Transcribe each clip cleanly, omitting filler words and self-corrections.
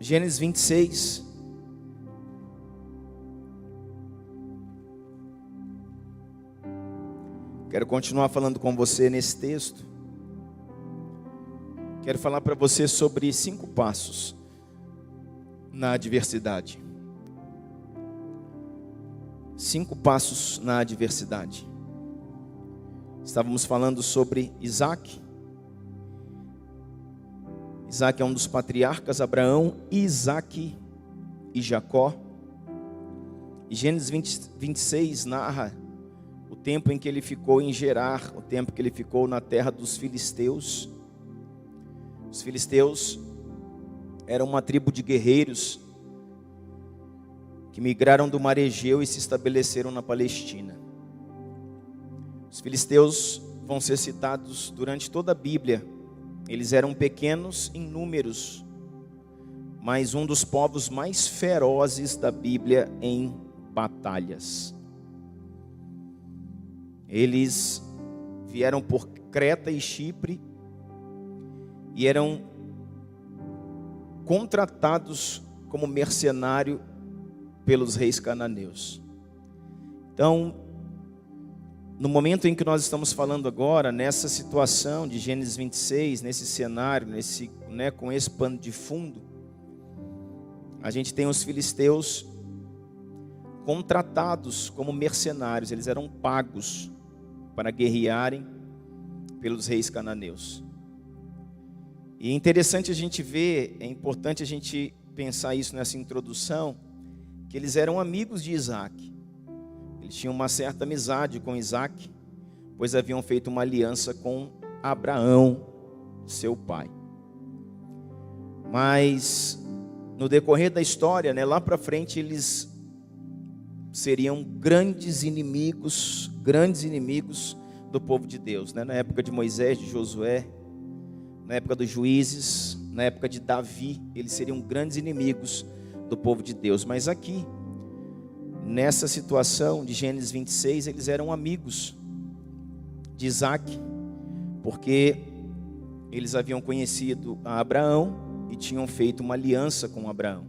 Gênesis 26. Quero continuar falando com você nesse texto. Quero falar para você sobre 5 passos na adversidade. 5 passos na adversidade. Estávamos falando sobre Isaac. Isaac é um dos patriarcas, Abraão, Isaac e Jacó. E Gênesis 26 narra o tempo em que ele ficou em Gerar, o tempo que ele ficou na terra dos filisteus. Os filisteus eram uma tribo de guerreiros que migraram do Mar Egeu e se estabeleceram na Palestina. Os filisteus vão ser citados durante toda a Bíblia. Eles eram pequenos em números, mas um dos povos mais ferozes da Bíblia em batalhas. Eles vieram por Creta e Chipre e eram contratados como mercenário pelos reis cananeus. Então, no momento em que nós estamos falando agora, nessa situação de Gênesis 26, nesse cenário, com esse pano de fundo, a gente tem os filisteus contratados como mercenários. Eles eram pagos para guerrearem pelos reis cananeus. E é interessante a gente ver, é importante a gente pensar isso nessa introdução, que eles eram amigos de Isaac. Eles tinham uma certa amizade com Isaac, pois haviam feito uma aliança com Abraão, seu pai. Mas no decorrer da história, lá para frente, eles seriam grandes inimigos do povo de Deus. Na época de Moisés, de Josué, na época dos juízes, na época de Davi, eles seriam grandes inimigos do povo de Deus. Mas aqui, nessa situação de Gênesis 26, eles eram amigos de Isaac, porque eles haviam conhecido a Abraão e tinham feito uma aliança com Abraão.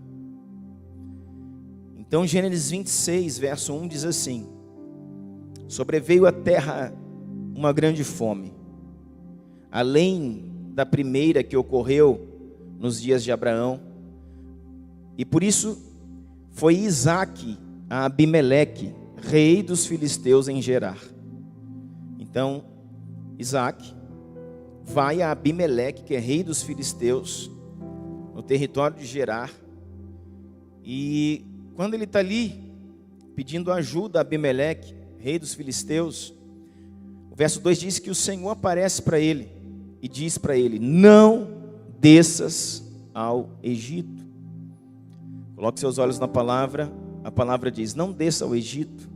Então Gênesis 26, verso 1 diz assim: sobreveio à terra uma grande fome, além da primeira que ocorreu nos dias de Abraão, e por isso foi Isaac a Abimeleque, rei dos filisteus, em Gerar. Então Isaac vai a Abimeleque, que é rei dos filisteus, no território de Gerar. E quando ele está ali pedindo ajuda a Abimeleque, rei dos filisteus, o verso 2 diz que o Senhor aparece para ele e diz para ele: não desças ao Egito. Coloque seus olhos na palavra. A palavra diz: não desça ao Egito,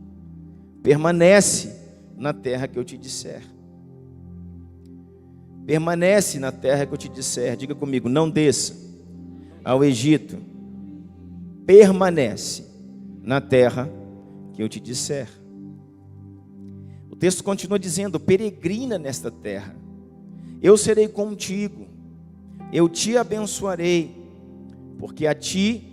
permanece na terra que eu te disser. Permanece na terra que eu te disser. Diga comigo: não desça ao Egito, permanece na terra que eu te disser. O texto continua dizendo: peregrina nesta terra, eu serei contigo, eu te abençoarei, porque a ti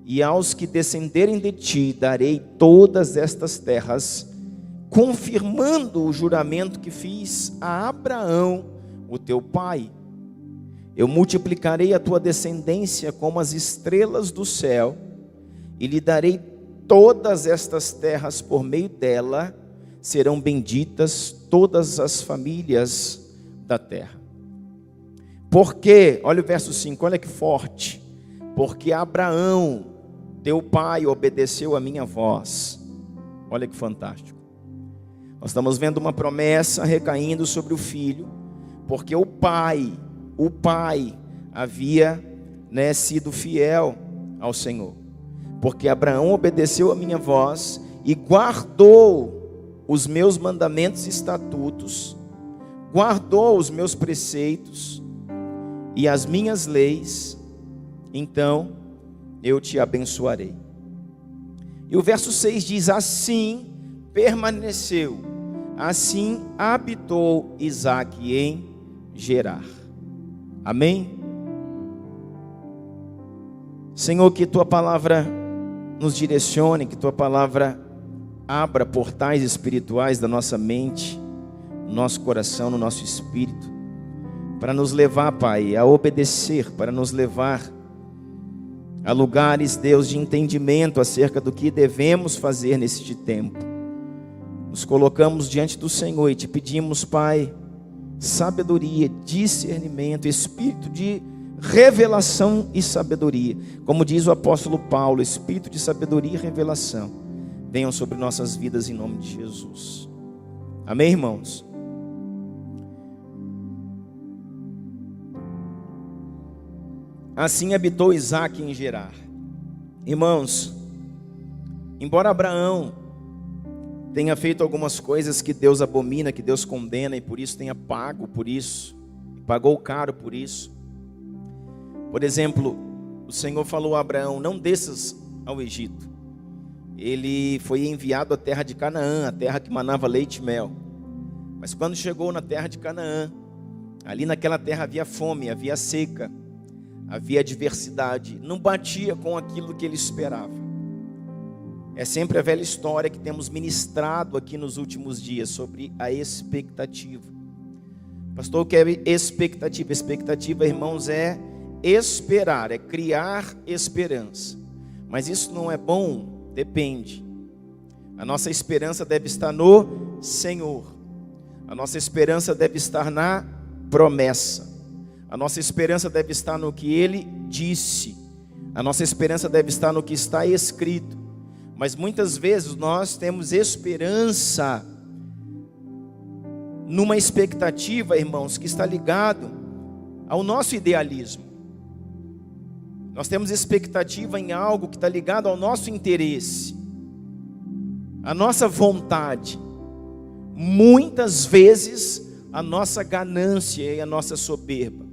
e aos que descenderem de ti darei todas estas terras, confirmando o juramento que fiz a Abraão, o teu pai. Eu multiplicarei a tua descendência como as estrelas do céu, e lhe darei todas estas terras. Por meio dela serão benditas todas as famílias da terra. Porque, olha o verso 5, olha que forte: porque Abraão, teu pai, obedeceu a minha voz. Olha que fantástico. Nós estamos vendo uma promessa recaindo sobre o filho, porque o pai havia sido fiel ao Senhor. Porque Abraão obedeceu a minha voz e guardou os meus mandamentos e estatutos, guardou os meus preceitos e as minhas leis, então eu te abençoarei. E o verso 6 diz: assim permaneceu, assim habitou Isaque em Gerar. Amém? Senhor, que Tua palavra nos direcione, que Tua palavra abra portais espirituais da nossa mente, no nosso coração, no nosso espírito, para nos levar, Pai, a obedecer, para nos levar a lugares, Deus, de entendimento acerca do que devemos fazer neste tempo. Nos colocamos diante do Senhor e te pedimos, Pai, sabedoria, discernimento, espírito de revelação e sabedoria. Como diz o apóstolo Paulo, espírito de sabedoria e revelação venham sobre nossas vidas em nome de Jesus. Amém, irmãos? Assim habitou Isaque em Gerar. Irmãos, embora Abraão tenha feito algumas coisas que Deus abomina, que Deus condena, e por isso tenha pago por isso, pagou caro por isso. Por exemplo, o Senhor falou a Abraão: não desças ao Egito. Ele foi enviado à terra de Canaã, a terra que manava leite e mel. Mas quando chegou na terra de Canaã, ali naquela terra havia fome, havia seca, havia adversidade, não batia com aquilo que ele esperava. É sempre a velha história que temos ministrado aqui nos últimos dias sobre a expectativa. Pastor, o que é expectativa? Expectativa, irmãos, é esperar, é criar esperança. Mas isso não é bom? Depende. A nossa esperança deve estar no Senhor. A nossa esperança deve estar na promessa. A nossa esperança deve estar no que Ele disse. A nossa esperança deve estar no que está escrito. Mas muitas vezes nós temos esperança numa expectativa, irmãos, que está ligado ao nosso idealismo. Nós temos expectativa em algo que está ligado ao nosso interesse, à nossa vontade. Muitas vezes a nossa ganância e a nossa soberba.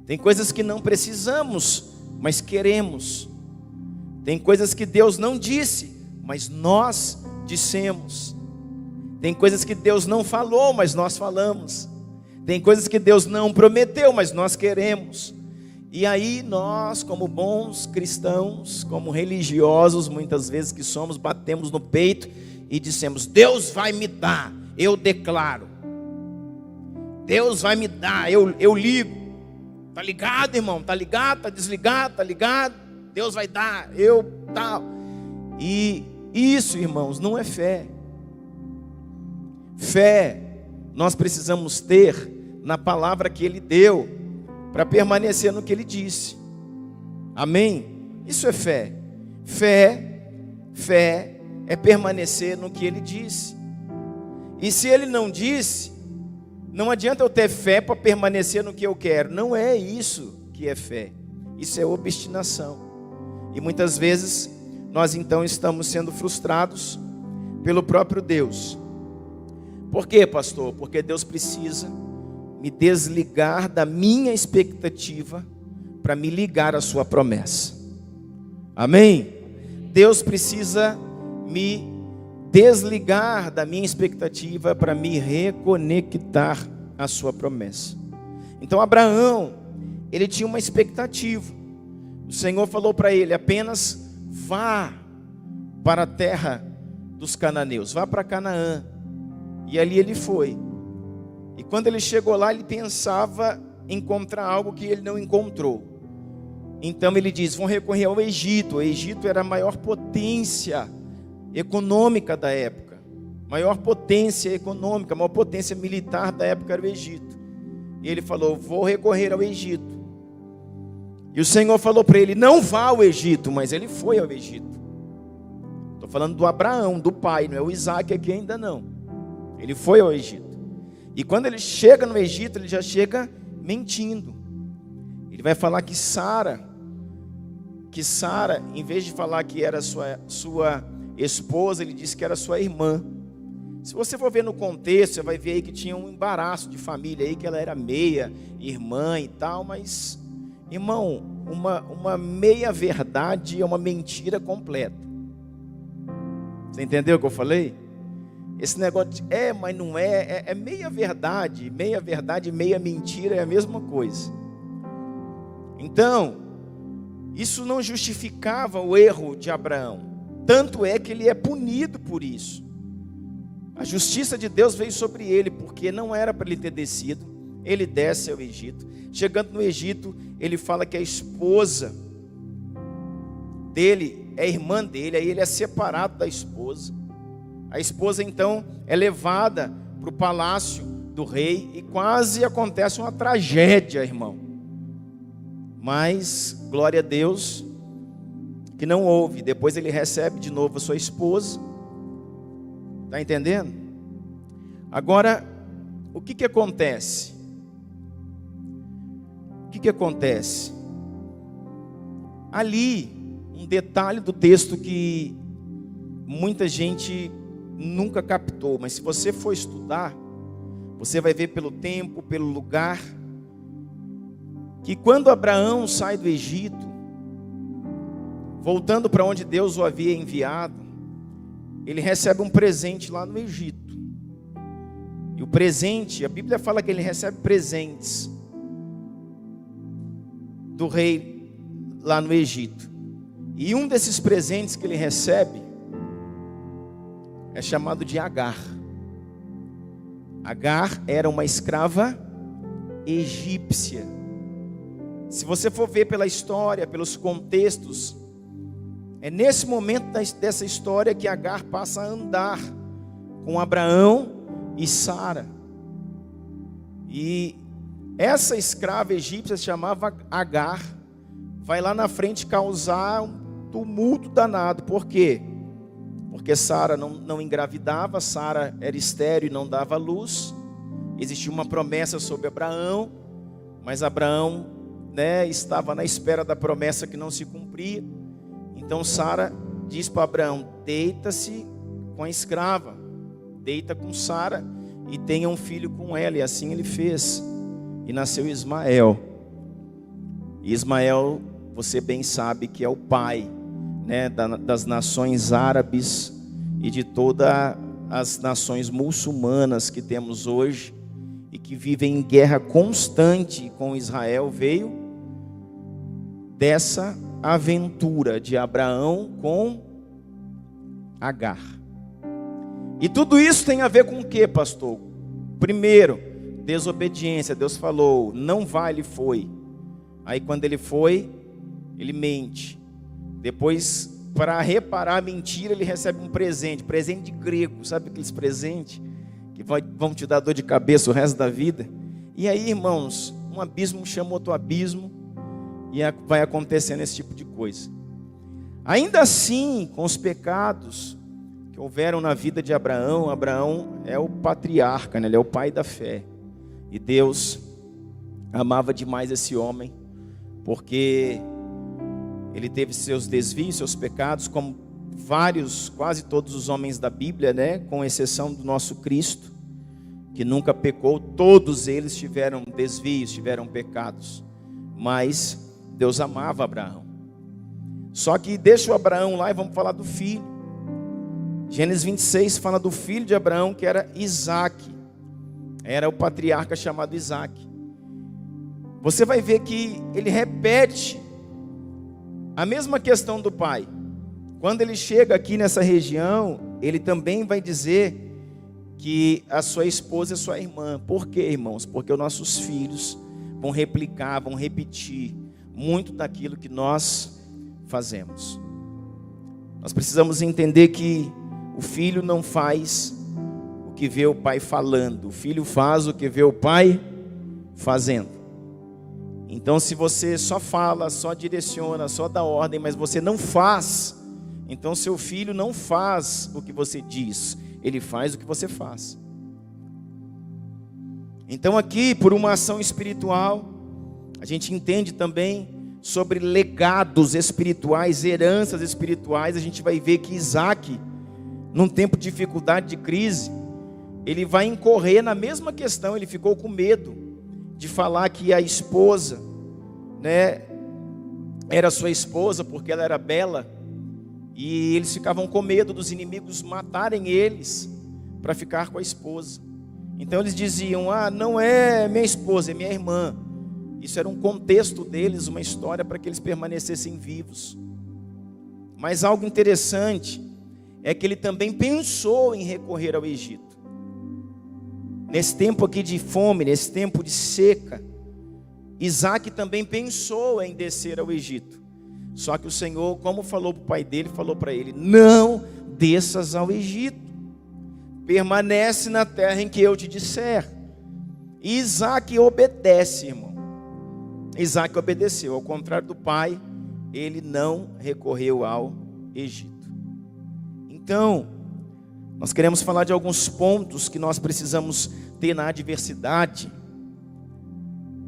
Tem coisas que não precisamos, mas queremos. Tem coisas que Deus não disse, mas nós dissemos. Tem coisas que Deus não falou, mas nós falamos. Tem coisas que Deus não prometeu, mas nós queremos. E aí nós, como bons cristãos, como religiosos, muitas vezes que somos, batemos no peito e dissemos: Deus vai me dar, eu declaro. Deus vai me dar, eu ligo. Tá ligado, irmão? Tá ligado? Tá desligado? Tá ligado? Deus vai dar, eu tal. E isso, irmãos, não é fé. Fé nós precisamos ter na palavra que Ele deu, para permanecer no que Ele disse. Amém? Isso é fé. Fé é permanecer no que Ele disse. E se Ele não disse, não adianta eu ter fé para permanecer no que eu quero. Não é isso que é fé. Isso é obstinação. E muitas vezes nós então estamos sendo frustrados pelo próprio Deus. Por quê, pastor? Porque Deus precisa me desligar da minha expectativa para me ligar à sua promessa. Amém? Deus precisa me desligar da minha expectativa para me reconectar à sua promessa. Então Abraão, ele tinha uma expectativa. O Senhor falou para ele: apenas vá para a terra dos cananeus, vá para Canaã. E ali ele foi. E quando ele chegou lá, ele pensava encontrar algo que ele não encontrou. Então ele diz: vão recorrer ao Egito. O Egito era a maior potência econômica da época. Maior potência econômica, maior potência militar da época era o Egito. E ele falou: vou recorrer ao Egito. E o Senhor falou para ele: não vá ao Egito. Mas ele foi ao Egito. Estou falando do Abraão, do pai, não é o Isaque aqui ainda não. Ele foi ao Egito. E quando ele chega no Egito, ele já chega mentindo. Ele vai falar que Sara, em vez de falar que era sua esposa, ele disse que era sua irmã. Se você for ver no contexto, você vai ver aí que tinha um embaraço de família aí, que ela era meia irmã e tal, mas, irmão, uma meia verdade é uma mentira completa. Você entendeu o que eu falei? Esse negócio de mas não é meia verdade e meia mentira é a mesma coisa. Então, isso não justificava o erro de Abraão. Tanto é que ele é punido por isso. A justiça de Deus veio sobre ele, porque não era para ele ter descido. Ele desce ao Egito. Chegando no Egito, ele fala que a esposa dele é irmã dele, aí ele é separado da esposa. A esposa então é levada para o palácio do rei e quase acontece uma tragédia, irmão. Mas, glória a Deus, que não houve. Depois ele recebe de novo a sua esposa. Está entendendo? Agora, o que acontece? O que acontece? Ali, um detalhe do texto que muita gente nunca captou, mas se você for estudar, você vai ver pelo tempo, pelo lugar, que quando Abraão sai do Egito, voltando para onde Deus o havia enviado, ele recebe um presente lá no Egito. E o presente, a Bíblia fala que ele recebe presentes do rei lá no Egito. E um desses presentes que ele recebe é chamado de Agar. Agar era uma escrava egípcia. Se você for ver pela história, pelos contextos, é nesse momento dessa história que Agar passa a andar com Abraão e Sara. E essa escrava egípcia se chamava Agar. Vai lá na frente causar um tumulto danado. Por quê? Porque Sara não engravidava, Sara era estéril e não dava luz. Existia uma promessa sobre Abraão, mas Abraão, estava na espera da promessa que não se cumpria. Então Sara diz para Abraão: deita-se com a escrava, deita com Sara e tenha um filho com ela. E assim ele fez, e nasceu Ismael. E Ismael, você bem sabe que é o pai, das nações árabes e de todas as nações muçulmanas que temos hoje e que vivem em guerra constante com Israel. Veio dessa aventura de Abraão com Agar. E tudo isso tem a ver com o que, pastor? Primeiro, desobediência. Deus falou: não vá, ele foi. Aí quando ele foi, ele mente. Depois, para reparar a mentira, ele recebe um presente de grego. Sabe aqueles presentes que vão te dar dor de cabeça o resto da vida? E aí, irmãos, um abismo chama outro abismo, e vai acontecendo esse tipo de coisa. Ainda assim, com os pecados que houveram na vida de Abraão, Abraão é o patriarca, ele é o pai da fé. E Deus amava demais esse homem, porque ele teve seus desvios, seus pecados, como quase todos os homens da Bíblia, com exceção do nosso Cristo, que nunca pecou. Todos eles tiveram desvios, tiveram pecados, mas Deus amava Abraão. Só que deixa o Abraão lá e vamos falar do filho. Gênesis 26 fala do filho de Abraão, que era Isaac. Era o patriarca chamado Isaac. Você vai ver que ele repete a mesma questão do pai. Quando ele chega aqui nessa região, ele também vai dizer que a sua esposa é sua irmã. Por quê, irmãos? Porque os nossos filhos vão replicar, vão repetir muito daquilo que nós fazemos. Nós precisamos entender que o filho não faz o que vê o pai falando, o filho faz o que vê o pai fazendo. Então, se você só fala, só direciona, só dá ordem, mas você não faz, então seu filho não faz o que você diz, ele faz o que você faz. Então aqui, por uma ação espiritual, a gente entende também sobre legados espirituais, heranças espirituais. A gente vai ver que Isaac, num tempo de dificuldade, de crise, ele vai incorrer na mesma questão. Ele ficou com medo de falar que a esposa, era sua esposa porque ela era bela, e eles ficavam com medo dos inimigos matarem eles para ficar com a esposa. Então eles diziam: não é minha esposa, é minha irmã. Isso era um contexto deles, uma história para que eles permanecessem vivos. Mas algo interessante é que ele também pensou em recorrer ao Egito. Nesse tempo aqui de fome, nesse tempo de seca, Isaac também pensou em descer ao Egito. Só que o Senhor, como falou para o pai dele, falou para ele: não desças ao Egito, permanece na terra em que eu te disser. E Isaac obedece, irmão. Isaac obedeceu, ao contrário do pai, ele não recorreu ao Egito. Então, nós queremos falar de alguns pontos que nós precisamos ter na adversidade.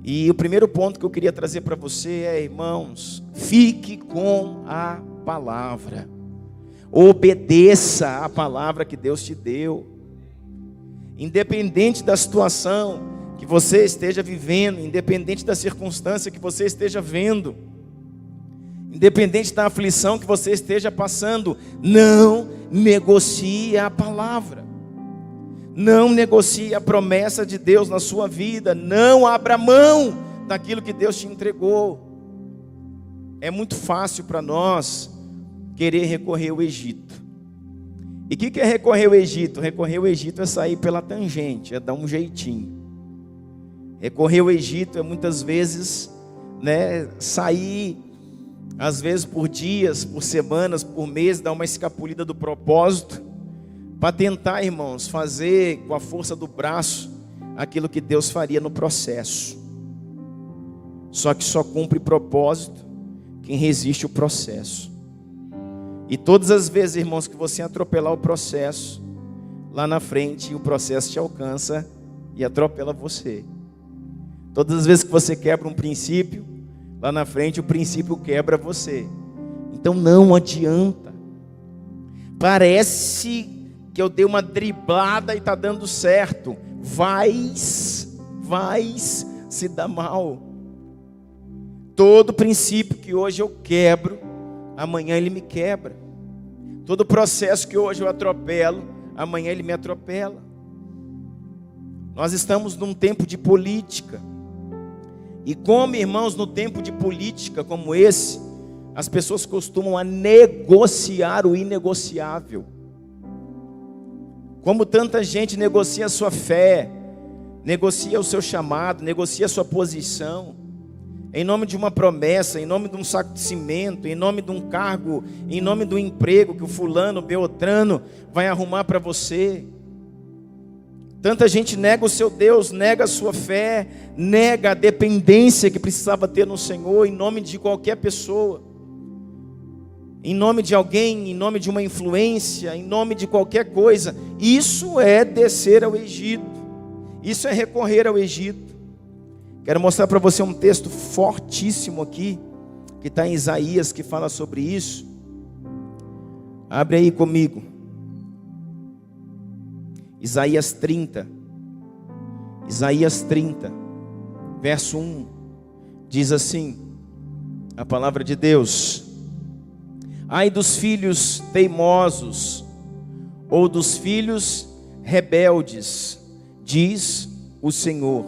E o primeiro ponto que eu queria trazer para você é, irmãos, fique com a palavra. Obedeça a palavra que Deus te deu. Independente da situação que você esteja vivendo, independente da circunstância que você esteja vendo, independente da aflição que você esteja passando, não negocie a palavra. Não negocie a promessa de Deus na sua vida. Não abra mão daquilo que Deus te entregou. É muito fácil para nós querer recorrer ao Egito. E o que é recorrer ao Egito? Recorrer ao Egito é sair pela tangente, é dar um jeitinho. Recorrer ao Egito é muitas vezes, sair, às vezes por dias, por semanas, por meses, dar uma escapulida do propósito, para tentar, irmãos, fazer com a força do braço aquilo que Deus faria no processo. Só que só cumpre propósito quem resiste o processo. E todas as vezes, irmãos, que você atropelar o processo, lá na frente o processo te alcança e atropela você. Todas as vezes que você quebra um princípio, lá na frente o princípio quebra você. Então não adianta. Parece que eu dei uma driblada e está dando certo. Vai se dar mal. Todo princípio que hoje eu quebro, amanhã ele me quebra. Todo processo que hoje eu atropelo, amanhã ele me atropela. Nós estamos num tempo de política. E como, irmãos, no tempo de política como esse, as pessoas costumam a negociar o inegociável. Como tanta gente negocia a sua fé, negocia o seu chamado, negocia a sua posição, em nome de uma promessa, em nome de um saco de cimento, em nome de um cargo, em nome do emprego que o fulano, beltrano vai arrumar para você. Tanta gente nega o seu Deus, nega a sua fé, nega a dependência que precisava ter no Senhor, em nome de qualquer pessoa, em nome de alguém, em nome de uma influência, em nome de qualquer coisa. Isso é descer ao Egito, isso é recorrer ao Egito. Quero mostrar para você um texto fortíssimo aqui, que está em Isaías, que fala sobre isso. Abre aí comigo. Isaías 30, verso 1, diz assim, a palavra de Deus: ai dos filhos teimosos, ou dos filhos rebeldes, diz o Senhor,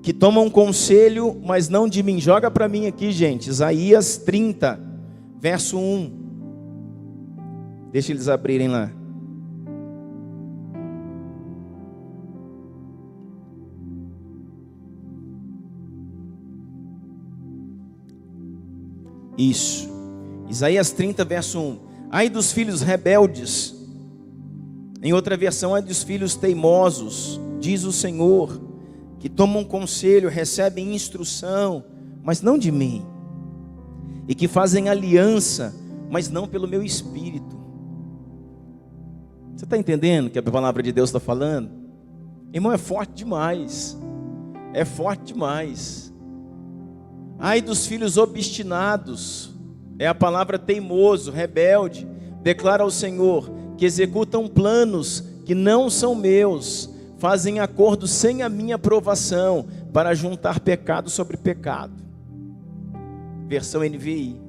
que tomam conselho, mas não de mim. Joga para mim aqui, gente, Isaías 30, verso 1, deixa eles abrirem lá. Isso, Isaías 30, verso 1. Ai dos filhos rebeldes, em outra versão, ai dos filhos teimosos, diz o Senhor, que tomam conselho, recebem instrução, mas não de mim, e que fazem aliança, mas não pelo meu espírito. Você está entendendo o que a palavra de Deus está falando? Irmão, é forte demais, é forte demais. Ai dos filhos obstinados, é a palavra teimoso, rebelde, declara ao Senhor, que executam planos que não são meus, fazem acordo sem a minha aprovação, para juntar pecado sobre pecado. Versão NVI.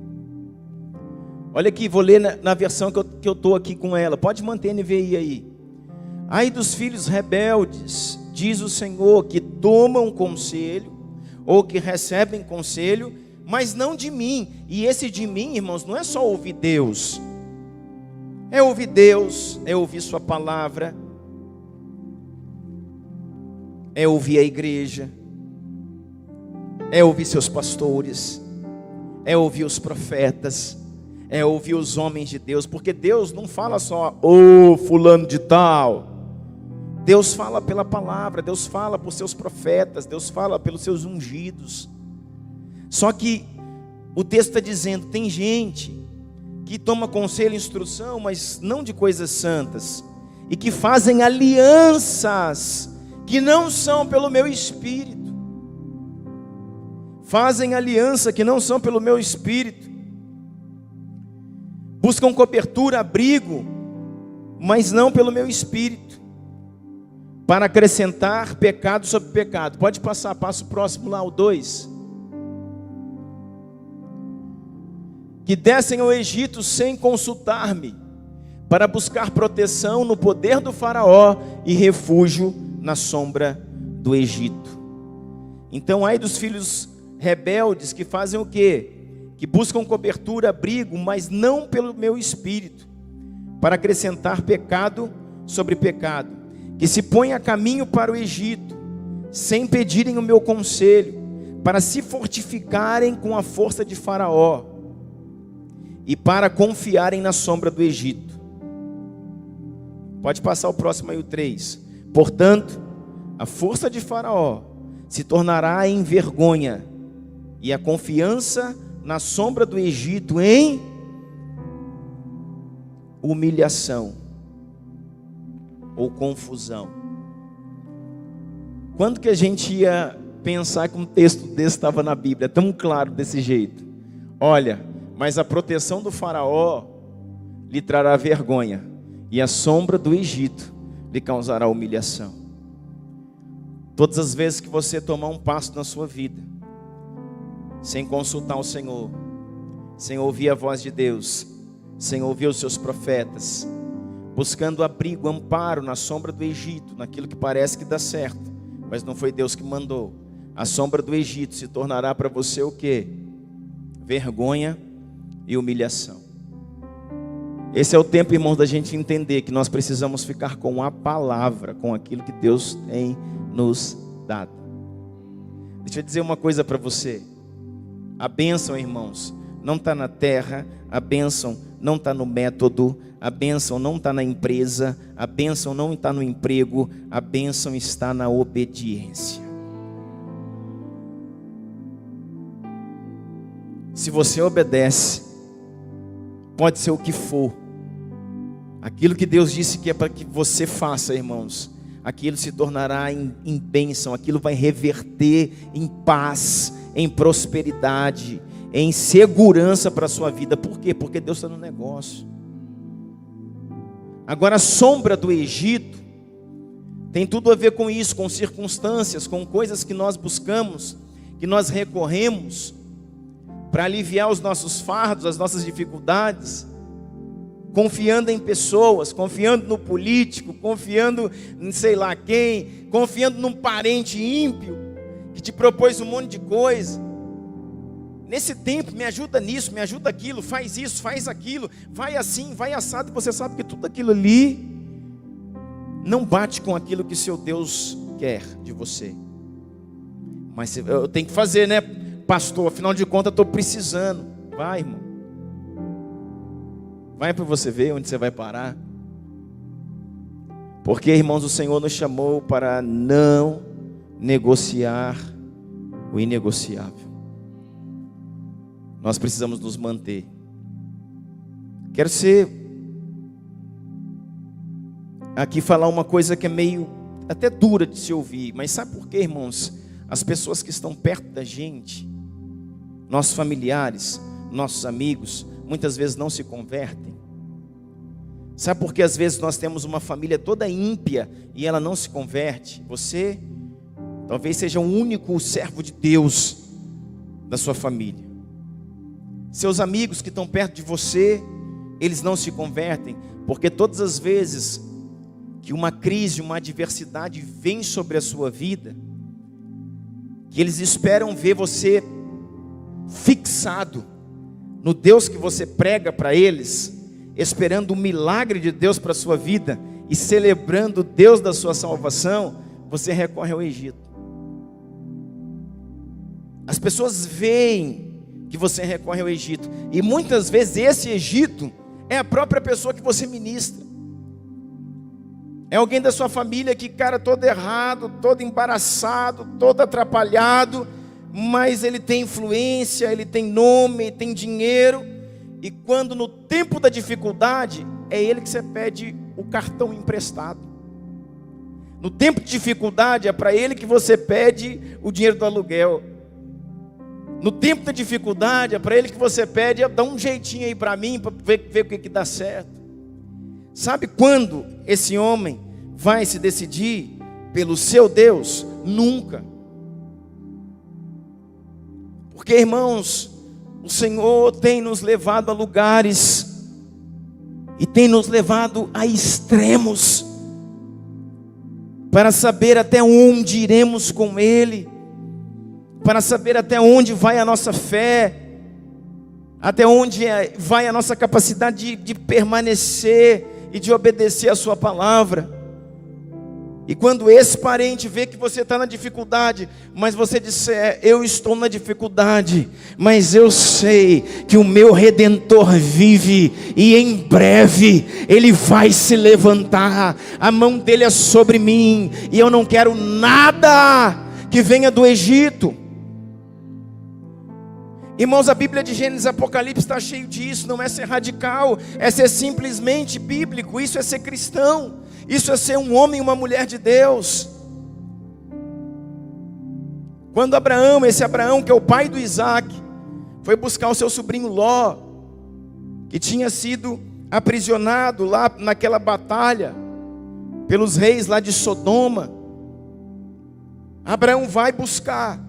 Olha aqui, vou ler na versão que eu estou aqui com ela, pode manter NVI aí. Ai dos filhos rebeldes, diz o Senhor, que tomam conselho, ou que recebem conselho, mas não de mim. E esse de mim, irmãos, não é só ouvir Deus. É ouvir Deus, é ouvir sua palavra, é ouvir a igreja, é ouvir seus pastores, é ouvir os profetas, é ouvir os homens de Deus, porque Deus não fala só, ô fulano de tal. Deus fala pela palavra, Deus fala por seus profetas, Deus fala pelos seus ungidos. Só que o texto está dizendo, tem gente que toma conselho e instrução, mas não de coisas santas, e que fazem alianças que não são pelo meu espírito. Fazem aliança que não são pelo meu espírito. Buscam cobertura, abrigo, mas não pelo meu espírito, para acrescentar pecado sobre pecado. Pode passar, passa o próximo lá, o 2. Que descem ao Egito sem consultar-me, para buscar proteção no poder do faraó e refúgio na sombra do Egito. Então, ai dos filhos rebeldes que fazem o quê? Que buscam cobertura, abrigo, mas não pelo meu espírito, para acrescentar pecado sobre pecado, que se põem a caminho para o Egito, sem pedirem o meu conselho, para se fortificarem com a força de Faraó, e para confiarem na sombra do Egito. Pode passar o próximo aí, o 3. Portanto, a força de Faraó se tornará em vergonha, e a confiança na sombra do Egito em humilhação ou confusão. Quando que a gente ia pensar que um texto desse estava na Bíblia, tão claro desse jeito? Olha, mas a proteção do faraó lhe trará vergonha, e a sombra do Egito lhe causará humilhação. Todas as vezes que você tomar um passo na sua vida, sem consultar o Senhor, sem ouvir a voz de Deus, sem ouvir os seus profetas, buscando abrigo, amparo na sombra do Egito, naquilo que parece que dá certo, mas não foi Deus que mandou, a sombra do Egito se tornará para você o quê? Vergonha e humilhação. Esse é o tempo, irmãos, da gente entender que nós precisamos ficar com a palavra, com aquilo que Deus tem nos dado. Deixa eu dizer uma coisa para você. A bênção, irmãos, não está na terra, a bênção não está no método, a bênção não está na empresa, a bênção não está no emprego, a bênção está na obediência. Se você obedece, pode ser o que for, aquilo que Deus disse que é para que você faça, irmãos, aquilo se tornará em bênção, aquilo vai reverter em paz, em prosperidade, em segurança para a sua vida. Por quê? Porque Deus está no negócio. Agora, a sombra do Egito tem tudo a ver com isso, com circunstâncias, com coisas que nós buscamos, que nós recorremos para aliviar os nossos fardos, as nossas dificuldades, confiando em pessoas, confiando no político, confiando em sei lá quem, confiando num parente ímpio que te propôs um monte de coisa. Nesse tempo, me ajuda nisso, me ajuda aquilo, faz isso, faz aquilo, vai assim, vai assado, e você sabe que tudo aquilo ali não bate com aquilo que seu Deus quer de você. Mas eu tenho que fazer, né, pastor? Afinal de contas, eu estou precisando. Vai, irmão. Vai para você ver onde você vai parar. Porque, irmãos, o Senhor nos chamou para não negociar o inegociável. Nós precisamos nos manter. Quero aqui falar uma coisa que é meio até dura de se ouvir, mas sabe por quê, irmãos? As pessoas que estão perto da gente, nossos familiares, nossos amigos, muitas vezes não se convertem. Sabe por que às vezes nós temos uma família toda ímpia e ela não se converte? Você talvez seja o único servo de Deus da sua família. Seus amigos que estão perto de você, eles não se convertem, porque todas as vezes que uma crise, uma adversidade vem sobre a sua vida, que eles esperam ver você fixado no Deus que você prega para eles, esperando o milagre de Deus para a sua vida e celebrando o Deus da sua salvação, você recorre ao Egito. As pessoas veem que você recorre ao Egito, e muitas vezes esse Egito é a própria pessoa que você ministra. É alguém da sua família que, cara, todo errado, todo embaraçado, todo atrapalhado, mas ele tem influência, ele tem nome, ele tem dinheiro, e quando no tempo da dificuldade, é ele que você pede o cartão emprestado. No tempo de dificuldade, é para ele que você pede o dinheiro do aluguel. No tempo da dificuldade, é para ele que você pede, dá um jeitinho aí para mim, para ver o que dá certo. Sabe quando esse homem vai se decidir pelo seu Deus? Nunca. Porque, irmãos, o Senhor tem nos levado a lugares e tem nos levado a extremos para saber até onde iremos com Ele, para saber até onde vai a nossa fé, até onde vai a nossa capacidade de permanecer e de obedecer a sua palavra. E quando esse parente vê que você está na dificuldade, mas você disser, eu estou na dificuldade, mas eu sei que o meu Redentor vive, e em breve Ele vai se levantar, a mão dele é sobre mim, e eu não quero nada que venha do Egito. Irmãos, a Bíblia de Gênesis e Apocalipse está cheio disso. Não é ser radical, é ser simplesmente bíblico. Isso é ser cristão, isso é ser um homem e uma mulher de Deus. Quando Abraão, esse Abraão que é o pai do Isaac, foi buscar o seu sobrinho Ló, que tinha sido aprisionado lá naquela batalha pelos reis lá de Sodoma, Abraão vai buscar.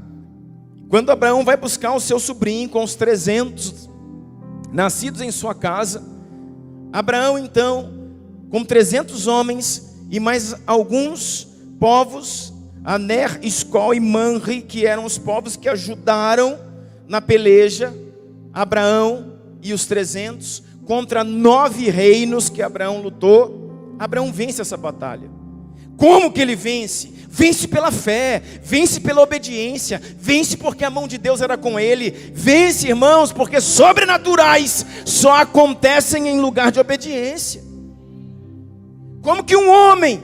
Quando Abraão vai buscar o seu sobrinho com os 300 nascidos em sua casa, Abraão então, com 300 homens e mais alguns povos, Aner, Escol e Manre, que eram os povos que ajudaram na peleja, Abraão e os 300, contra 9 reinos que Abraão lutou, Abraão vence essa batalha. Como que ele vence? Vence pela fé, vence pela obediência, vence porque a mão de Deus era com ele, vence, irmãos, porque sobrenaturais só acontecem em lugar de obediência. Como que um homem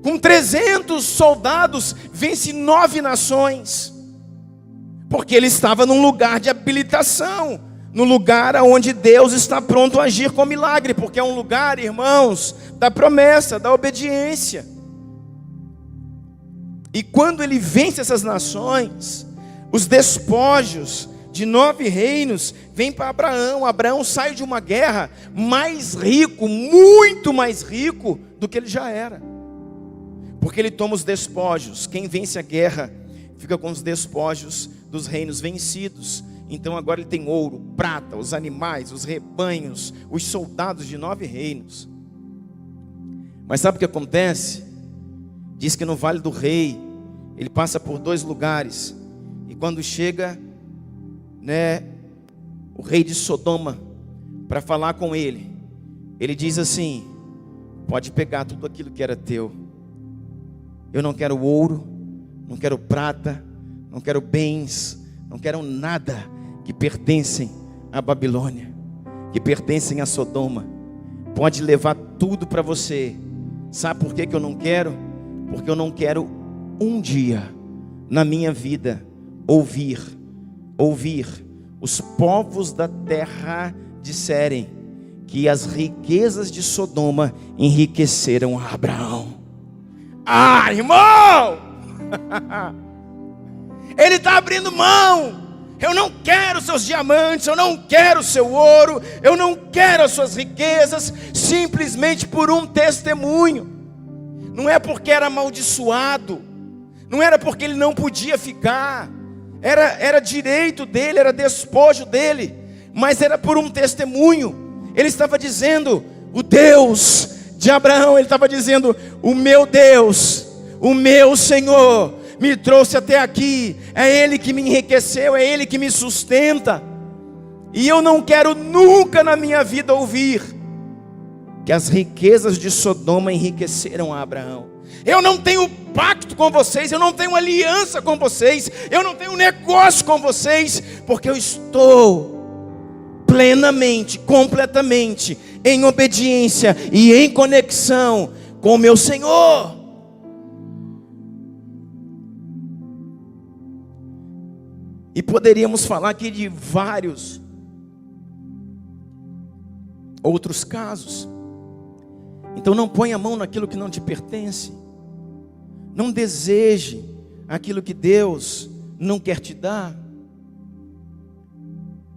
com 300 soldados vence 9 nações? Porque ele estava num lugar de habilitação, no lugar onde Deus está pronto a agir com milagre, porque é um lugar, irmãos, da promessa, da obediência. E quando ele vence essas nações, os despojos de 9 reinos vêm para Abraão. Abraão sai de uma guerra mais rico, muito mais rico do que ele já era, porque ele toma os despojos. Quem vence a guerra fica com os despojos dos reinos vencidos. Então agora ele tem ouro, prata, os animais, os rebanhos, os soldados de 9 reinos. Mas sabe o que acontece? Diz que no Vale do Rei, ele passa por 2 lugares. E quando chega, o rei de Sodoma, para falar com ele, ele diz assim: pode pegar tudo aquilo que era teu. Eu não quero ouro, não quero prata, não quero bens, não quero nada que pertencem à Babilônia, que pertencem a Sodoma. Pode levar tudo para você. Sabe por que eu não quero? Porque eu não quero um dia na minha vida ouvir os povos da terra disserem que as riquezas de Sodoma enriqueceram a Abraão. Ah, irmão! Ele está abrindo mão. Eu não quero seus diamantes, eu não quero seu ouro, eu não quero as suas riquezas, simplesmente por um testemunho. Não é porque era amaldiçoado, não era porque ele não podia ficar, era direito dele, era despojo dele, mas era por um testemunho. Ele estava dizendo: o Deus de Abraão. Ele estava dizendo: o meu Deus, o meu Senhor me trouxe até aqui, é Ele que me enriqueceu, é Ele que me sustenta. E eu não quero nunca na minha vida ouvir que as riquezas de Sodoma enriqueceram a Abraão. Eu não tenho pacto com vocês, eu não tenho aliança com vocês, eu não tenho negócio com vocês, porque eu estou plenamente, completamente em obediência e em conexão com o meu Senhor. E poderíamos falar aqui de vários outros casos. Então não ponha a mão naquilo que não te pertence. Não deseje aquilo que Deus não quer te dar.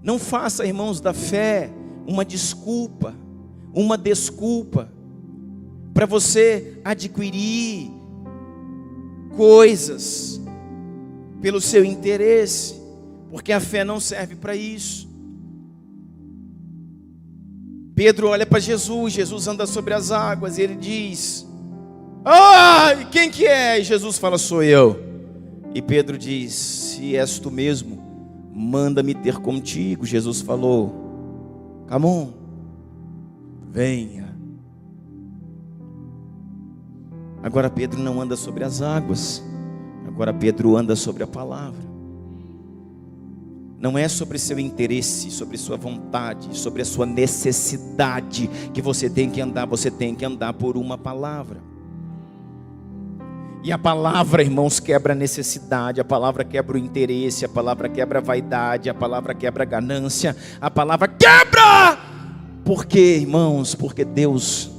Não faça, irmãos da fé, uma desculpa, uma desculpa para você adquirir coisas pelo seu interesse, porque a fé não serve para isso. Pedro olha para Jesus, Jesus anda sobre as águas e ele diz: ai, quem que é? E Jesus fala: sou eu. E Pedro diz: se és tu mesmo, manda-me ter contigo. Jesus falou: come on, venha. Agora Pedro não anda sobre as águas, agora Pedro anda sobre a palavra. Não é sobre seu interesse, sobre sua vontade, sobre a sua necessidade que você tem que andar. Você tem que andar por uma palavra. E a palavra, irmãos, quebra a necessidade. A palavra quebra o interesse. A palavra quebra a vaidade. A palavra quebra a ganância. A palavra quebra. Por quê, irmãos? Porque Deus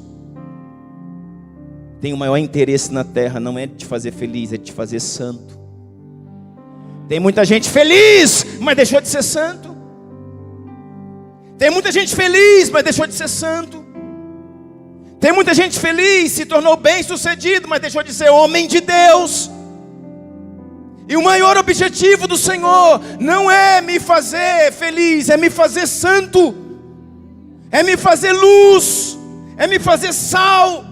tem o maior interesse na terra. Não é de te fazer feliz, é de te fazer santo. Tem muita gente feliz, mas deixou de ser santo. Tem muita gente feliz, mas deixou de ser santo. Tem muita gente feliz, se tornou bem sucedido, mas deixou de ser homem de Deus. E o maior objetivo do Senhor não é me fazer feliz, é me fazer santo, é me fazer luz, é me fazer sal,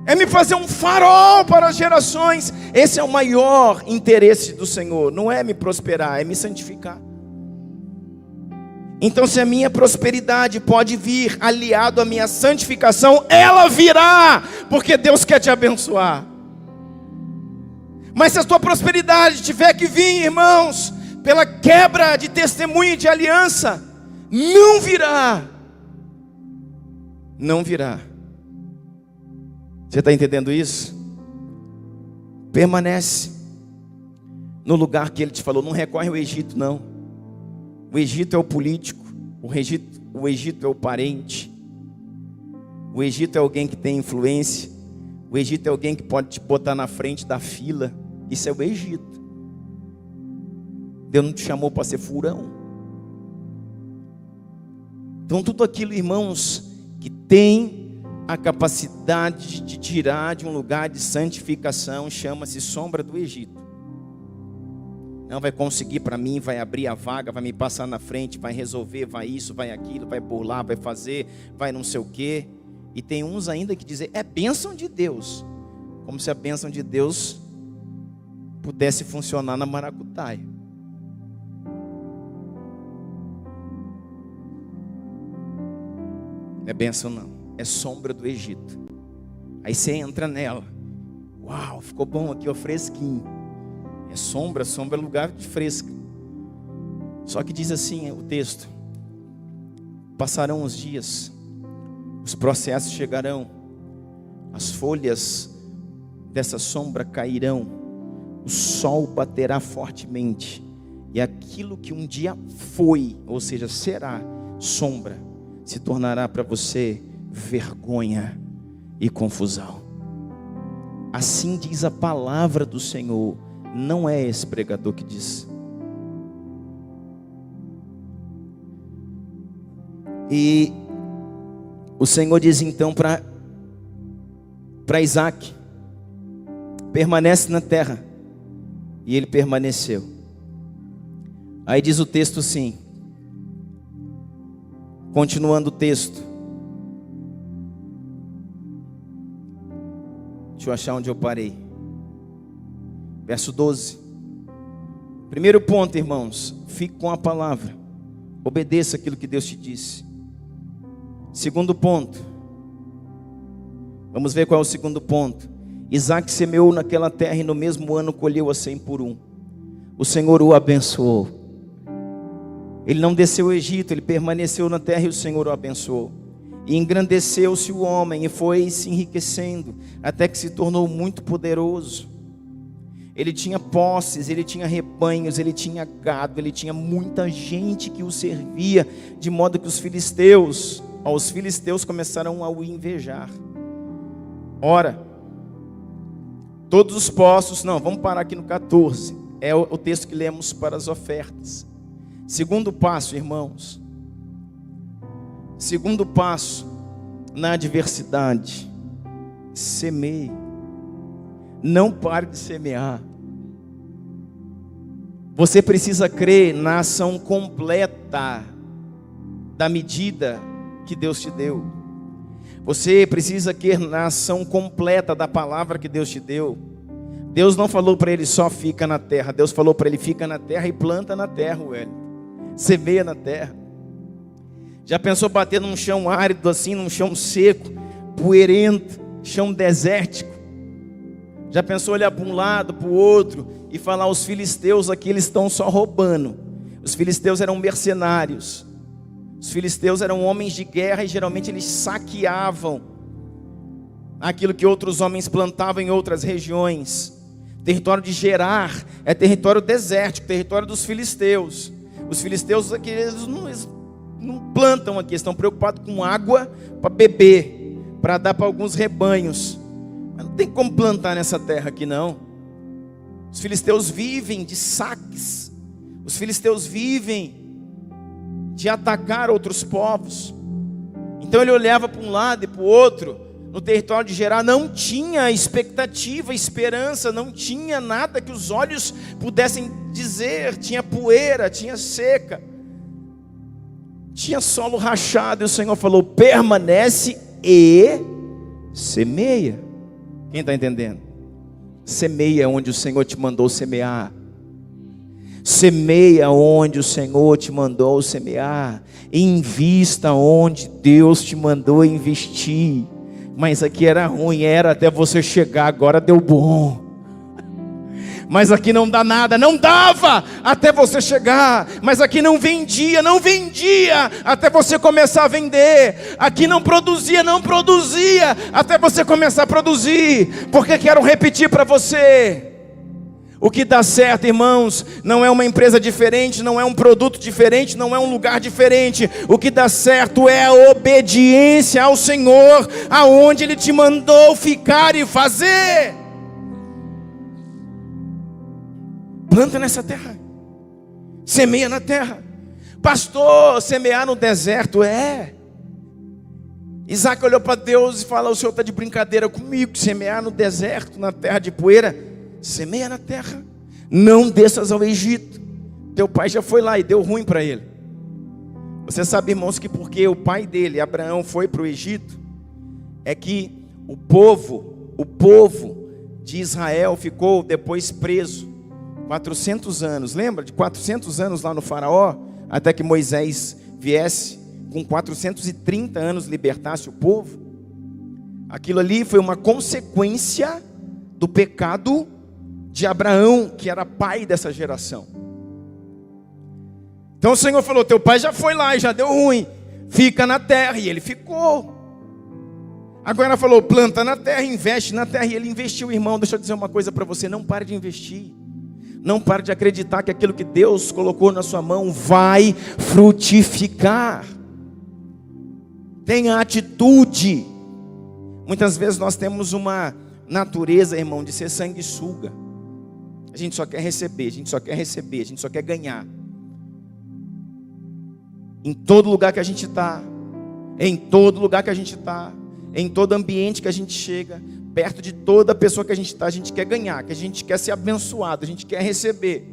é me fazer um farol para as gerações. Esse é o maior interesse do Senhor. Não é me prosperar, é me santificar. Então se a minha prosperidade pode vir aliado à minha santificação, ela virá, porque Deus quer te abençoar. Mas se a tua prosperidade tiver que vir, irmãos, pela quebra de testemunho e de aliança, não virá. Não virá. Você está entendendo isso? Permanece no lugar que Ele te falou. Não recorre ao Egito, não. O Egito é o político. O Egito é o parente. O Egito é alguém que tem influência. O Egito é alguém que pode te botar na frente da fila. Isso é o Egito. Deus não te chamou para ser furão. Então tudo aquilo, irmãos, que tem a capacidade de tirar de um lugar de santificação, chama-se sombra do Egito. Não vai conseguir para mim, vai abrir a vaga, vai me passar na frente, vai resolver, vai isso, vai aquilo, vai burlar, vai fazer, vai não sei o quê. E tem uns ainda que dizem, é bênção de Deus. Como se a bênção de Deus pudesse funcionar na maracutaia. Não é bênção não. É sombra do Egito. Aí você entra nela. Uau, ficou bom aqui, ó, fresquinho. É sombra, sombra é lugar de fresca. Só que diz assim o texto: passarão os dias, os processos chegarão, as folhas dessa sombra cairão, o sol baterá fortemente, e aquilo que um dia foi, ou seja, será sombra, se tornará para você vergonha e confusão. Assim diz a palavra do Senhor. Não é esse pregador que diz. E o Senhor diz então para Isaac: permanece na terra. E ele permaneceu. Aí diz o texto assim, continuando o texto: Deixa eu achar onde eu parei. Verso 12. Primeiro ponto, irmãos, fique com a palavra. Obedeça aquilo que Deus te disse. Segundo ponto. Vamos ver qual é o segundo ponto. Isaac semeou naquela terra e no mesmo ano colheu a 100 por 1. O Senhor o abençoou. Ele não desceu ao Egito, ele permaneceu na terra e o Senhor o abençoou. E engrandeceu-se o homem e foi se enriquecendo, até que se tornou muito poderoso. Ele tinha posses, ele tinha rebanhos, ele tinha gado, ele tinha muita gente que o servia, de modo que os filisteus começaram a o invejar. Ora, todos os postos, vamos parar aqui no 14, é o texto que lemos para as ofertas. Segundo passo, irmãos, segundo passo na adversidade, semeie. Não pare de semear. Você precisa crer na ação completa da medida que Deus te deu. Você precisa crer na ação completa da palavra que Deus te deu. Deus não falou para ele só fica na terra. Deus falou para ele fica na terra e planta na terra, semeia na terra. Já pensou bater num chão árido assim, num chão seco, poeirento, chão desértico? Já pensou olhar para um lado, para o outro e falar, os filisteus aqui, eles estão só roubando. Os filisteus eram mercenários. Os filisteus eram homens de guerra e geralmente eles saqueavam aquilo que outros homens plantavam em outras regiões. Território de Gerar é território desértico, território dos filisteus. Os filisteus aqui, eles não plantam aqui, estão preocupados com água para beber, para dar para alguns rebanhos. Mas não tem como plantar nessa terra aqui não. Os filisteus vivem de saques. Os filisteus vivem de atacar outros povos. Então ele olhava para um lado e para o outro. No território de Gerar não tinha expectativa, esperança, não tinha nada que os olhos pudessem dizer. Tinha poeira, tinha seca, tinha solo rachado. E o Senhor falou, permanece e semeia. Quem está entendendo? Semeia onde o Senhor te mandou semear. Semeia onde o Senhor te mandou semear. Invista onde Deus te mandou investir. Mas aqui era ruim, era até você chegar, agora deu bom. Mas aqui não dá nada, não dava até você chegar. Mas aqui não vendia até você começar a vender. Aqui não produzia até você começar a produzir. Porque quero repetir para você, o que dá certo, irmãos, não é uma empresa diferente, não é um produto diferente, não é um lugar diferente. O que dá certo é a obediência ao Senhor, aonde Ele te mandou ficar e fazer. Planta nessa terra, semeia na terra. Pastor, semear no deserto Isaac olhou para Deus e falou, o Senhor está de brincadeira comigo? Semear no deserto, na terra de poeira? Semeia na terra. Não desças ao Egito. Teu pai já foi lá e deu ruim para ele. Você sabe, irmãos, que porque o pai dele, Abraão, foi para o Egito, é que o povo de Israel ficou depois preso 400 anos, lembra de 400 anos lá no faraó, até que Moisés viesse, com 430 anos libertasse o povo. Aquilo ali foi uma consequência do pecado de Abraão, que era pai dessa geração. Então o Senhor falou, teu pai já foi lá e já deu ruim, fica na terra, e ele ficou. Agora falou, planta na terra, investe na terra, e ele investiu. Irmão, deixa eu dizer uma coisa para você, não pare de investir. Não pare de acreditar que aquilo que Deus colocou na sua mão vai frutificar. Tenha atitude. Muitas vezes nós temos uma natureza, irmão, de ser sanguessuga. A gente só quer receber, a gente só quer ganhar. Em todo lugar que a gente está, em todo ambiente que a gente chega, perto de toda pessoa que a gente está, a gente quer ganhar, que a gente quer ser abençoado, a gente quer receber.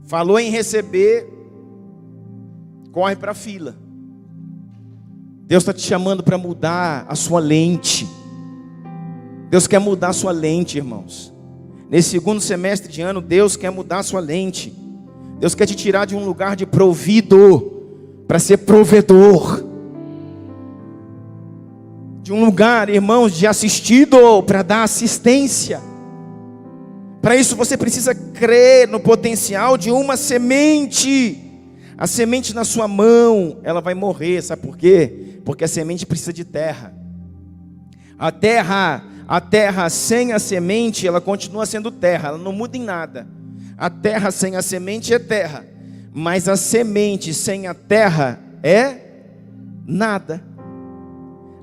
Falou em receber, corre para a fila. Deus está te chamando para mudar a sua lente. Deus quer mudar a sua lente, irmãos. Nesse segundo semestre de ano, Deus quer mudar a sua lente. Deus quer te tirar de um lugar de provido para ser provedor. De um lugar, irmãos, de assistido para dar assistência. Para isso você precisa crer no potencial de uma semente. A semente na sua mão, ela vai morrer, sabe por quê? Porque a semente precisa de terra. A terra sem a semente, ela continua sendo terra, ela não muda em nada. A terra sem a semente é terra, mas a semente sem a terra é nada.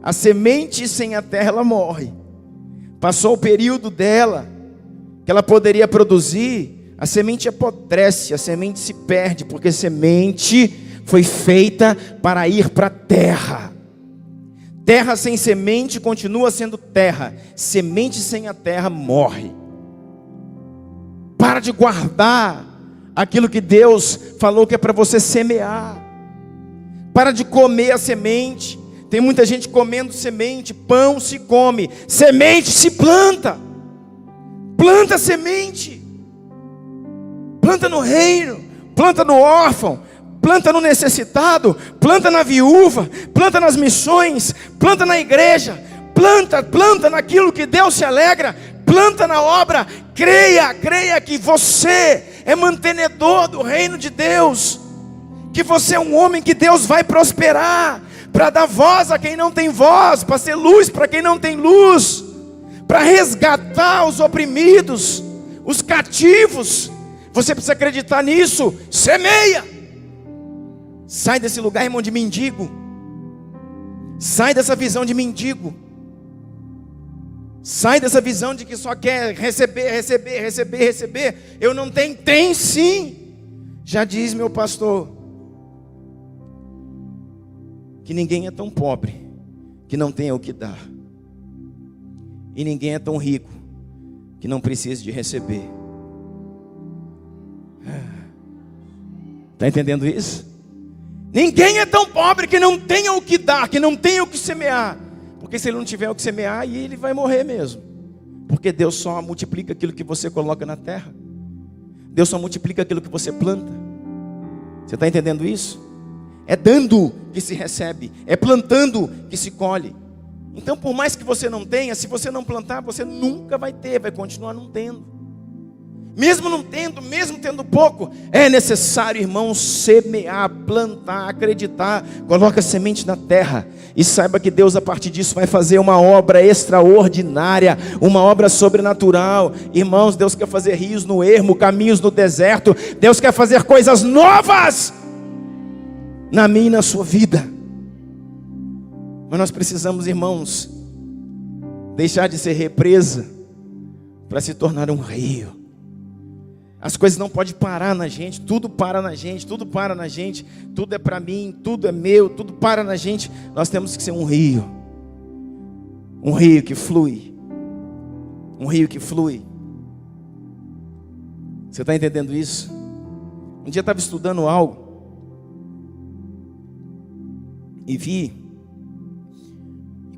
A semente sem a terra, ela morre. Passou o período dela, que ela poderia produzir, a semente apodrece, a semente se perde, porque a semente foi feita para ir para a terra. Terra sem semente continua sendo terra, semente sem a terra morre. Para de guardar aquilo que Deus falou que é para você semear. Para de comer a semente. Tem muita gente comendo semente. Pão se come, semente se planta. Planta semente. Planta no reino, planta no órfão, planta no necessitado, planta na viúva, planta nas missões, planta na igreja, planta naquilo que Deus se alegra, planta na obra. Creia que você é mantenedor do reino de Deus, que você é um homem que Deus vai prosperar, para dar voz a quem não tem voz, para ser luz para quem não tem luz, para resgatar os oprimidos, os cativos. Você precisa acreditar nisso. Semeia. Sai desse lugar, irmão, de mendigo. Sai dessa visão de mendigo. Sai dessa visão de que só quer receber. Eu não tenho. Tem sim. Já diz meu pastor que ninguém é tão pobre que não tenha o que dar. E ninguém é tão rico que não precise de receber. Está entendendo isso? Ninguém é tão pobre que não tenha o que dar, que não tenha o que semear. Porque se ele não tiver o que semear, aí ele vai morrer mesmo. Porque Deus só multiplica aquilo que você coloca na terra. Deus só multiplica aquilo que você planta. Você está entendendo isso? É dando que se recebe, é plantando que se colhe. Então, por mais que você não tenha, se você não plantar, você nunca vai ter, vai continuar não tendo. Mesmo não tendo, mesmo tendo pouco, é necessário, irmão, semear, plantar, acreditar. Coloca a semente na terra e saiba que Deus a partir disso vai fazer uma obra extraordinária, uma obra sobrenatural. Irmãos, Deus quer fazer rios no ermo, caminhos no deserto. Deus quer fazer coisas novas na minha e na sua vida. Mas nós precisamos, irmãos, deixar de ser represa para se tornar um rio. As coisas não podem parar na gente, tudo para na gente, tudo é para mim, tudo é meu, tudo para na gente. Nós temos que ser um rio que flui, Você está entendendo isso? Um dia eu estava estudando algo e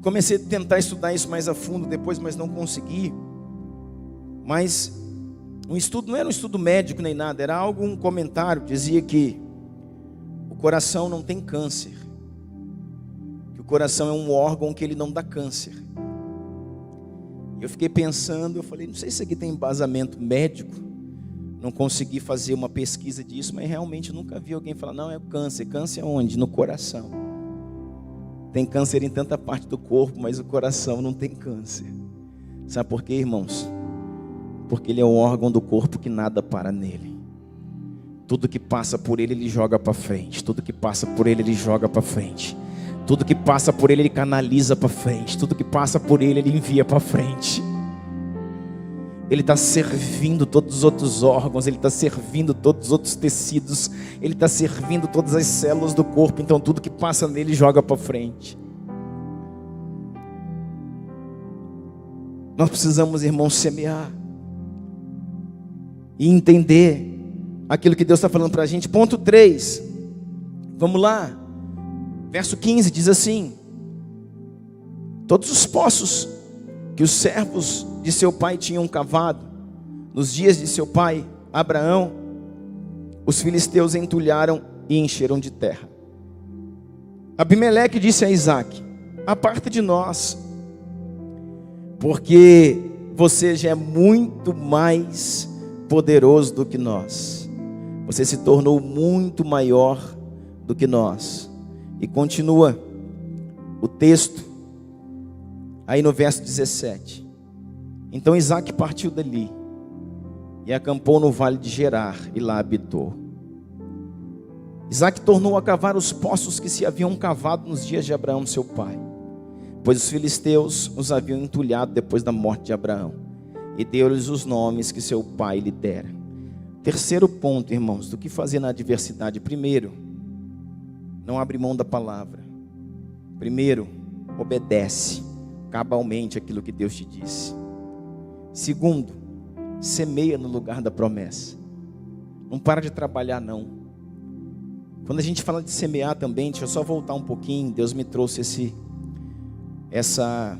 comecei a tentar estudar isso mais a fundo depois, mas não consegui. Mas um estudo, não era um estudo médico nem nada, era um comentário, dizia que o coração não tem câncer, que o coração é um órgão que ele não dá câncer. Eu fiquei pensando, eu falei, não sei se isso aqui tem embasamento médico, não consegui fazer uma pesquisa disso, mas realmente nunca vi alguém falar, não, é o câncer. Câncer onde? No coração. Tem câncer em tanta parte do corpo, mas o coração não tem câncer. Sabe por quê, irmãos? Porque ele é um órgão do corpo que nada para nele. Tudo que passa por ele, ele joga para frente. Tudo que passa por ele, ele joga para frente. Tudo que passa por ele, ele canaliza para frente. Tudo que passa por ele, ele envia para frente. Ele está servindo todos os outros órgãos, ele está servindo todos os outros tecidos, ele está servindo todas as células do corpo. Então tudo que passa nele, joga para frente. Nós precisamos, irmãos, semear e entender aquilo que Deus está falando para a gente. Ponto 3, vamos lá, verso 15 diz assim: todos os poços que que os servos de seu pai tinham cavado, nos dias de seu pai Abraão, os filisteus entulharam e encheram de terra. Abimeleque disse a Isaque: aparta de nós, porque você já é muito mais poderoso do que nós. Você se tornou muito maior do que nós. E continua o texto, aí no verso 17. Então Isaque partiu dali e acampou no vale de Gerar e lá habitou. Isaque tornou a cavar os poços que se haviam cavado nos dias de Abraão seu pai, pois os filisteus os haviam entulhado depois da morte de Abraão, e deu-lhes os nomes que seu pai lhe dera. Terceiro ponto, irmãos, do que fazer na adversidade. Primeiro, não abre mão da palavra. Primeiro, obedece cabalmente aquilo que Deus te disse. Segundo, semeia no lugar da promessa. Não para de trabalhar, não. Quando a gente fala de semear também, deixa eu só voltar um pouquinho. Deus me trouxe essa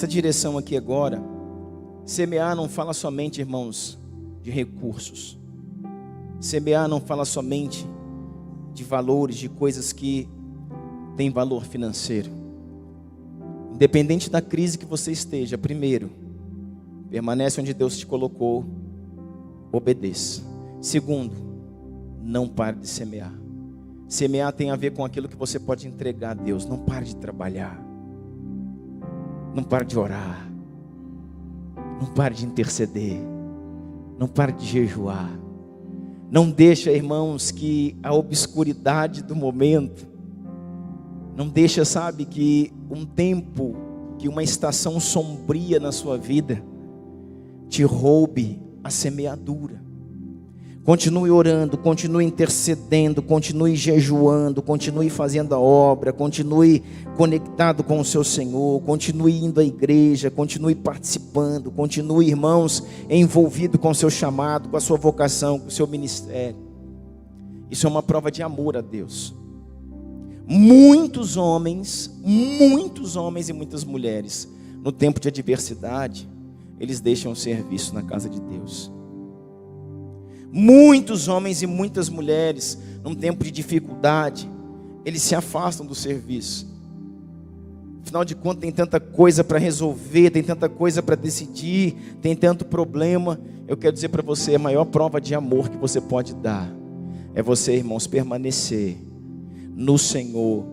direção aqui agora. Semear não fala somente, irmãos, de recursos. Semear não fala somente de valores, de coisas que têm valor financeiro. Independente da crise que você esteja, primeiro, permanece onde Deus te colocou, obedeça. Segundo, não pare de semear. Semear tem a ver com aquilo que você pode entregar a Deus. Não pare de trabalhar. Não pare de orar. Não pare de interceder. Não pare de jejuar. Não deixa, irmãos, que a obscuridade do momento, não deixa, sabe, que um tempo, que uma estação sombria na sua vida te roube a semeadura. Continue orando, continue intercedendo, continue jejuando, continue fazendo a obra, continue conectado com o seu Senhor, continue indo à igreja, continue participando, continue, irmãos, envolvido com o seu chamado, com a sua vocação, com o seu ministério. Isso é uma prova de amor a Deus. Muitos homens e muitas mulheres, no tempo de adversidade, eles deixam o serviço na casa de Deus. Muitos homens e muitas mulheres, num tempo de dificuldade, eles se afastam do serviço. Afinal de contas, tem tanta coisa para resolver, tem tanta coisa para decidir, tem tanto problema. Eu quero dizer para você, a maior prova de amor que você pode dar é você, irmãos, permanecer no Senhor.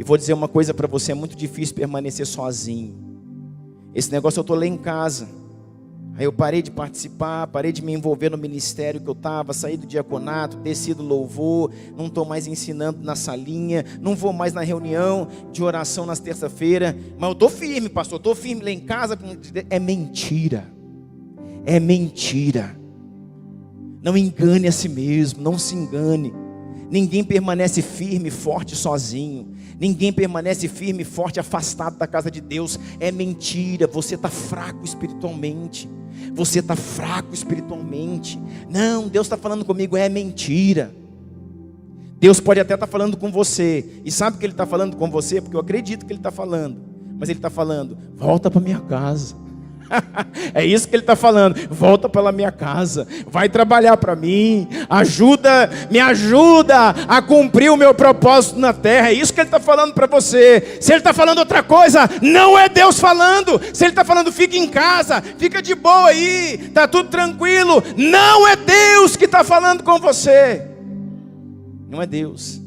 E vou dizer uma coisa para você, é muito difícil permanecer sozinho. Esse negócio eu estou lá em casa, aí eu parei de participar, parei de me envolver no ministério que eu estava, saí do diaconato, desci do louvor, não estou mais ensinando na salinha, não vou mais na reunião de oração nas terça-feiras, mas eu estou firme, pastor, estou firme lá em casa. É mentira, é mentira. Não engane a si mesmo, não se engane. Ninguém permanece firme e forte sozinho. Ninguém permanece firme e forte afastado da casa de Deus. É mentira, você está fraco espiritualmente. Você está fraco espiritualmente. Não, Deus está falando comigo, é mentira. Deus pode até estar falando com você. E sabe que Ele está falando com você? Porque eu acredito que Ele está falando. Mas Ele está falando, volta para minha casa. É isso que Ele está falando. Volta para minha casa, vai trabalhar para mim, me ajuda a cumprir o meu propósito na terra. É isso que Ele está falando para você. Se Ele está falando outra coisa, não é Deus falando. Se Ele está falando, fica em casa, fica de boa aí, está tudo tranquilo, não é Deus que está falando com você. Não é Deus.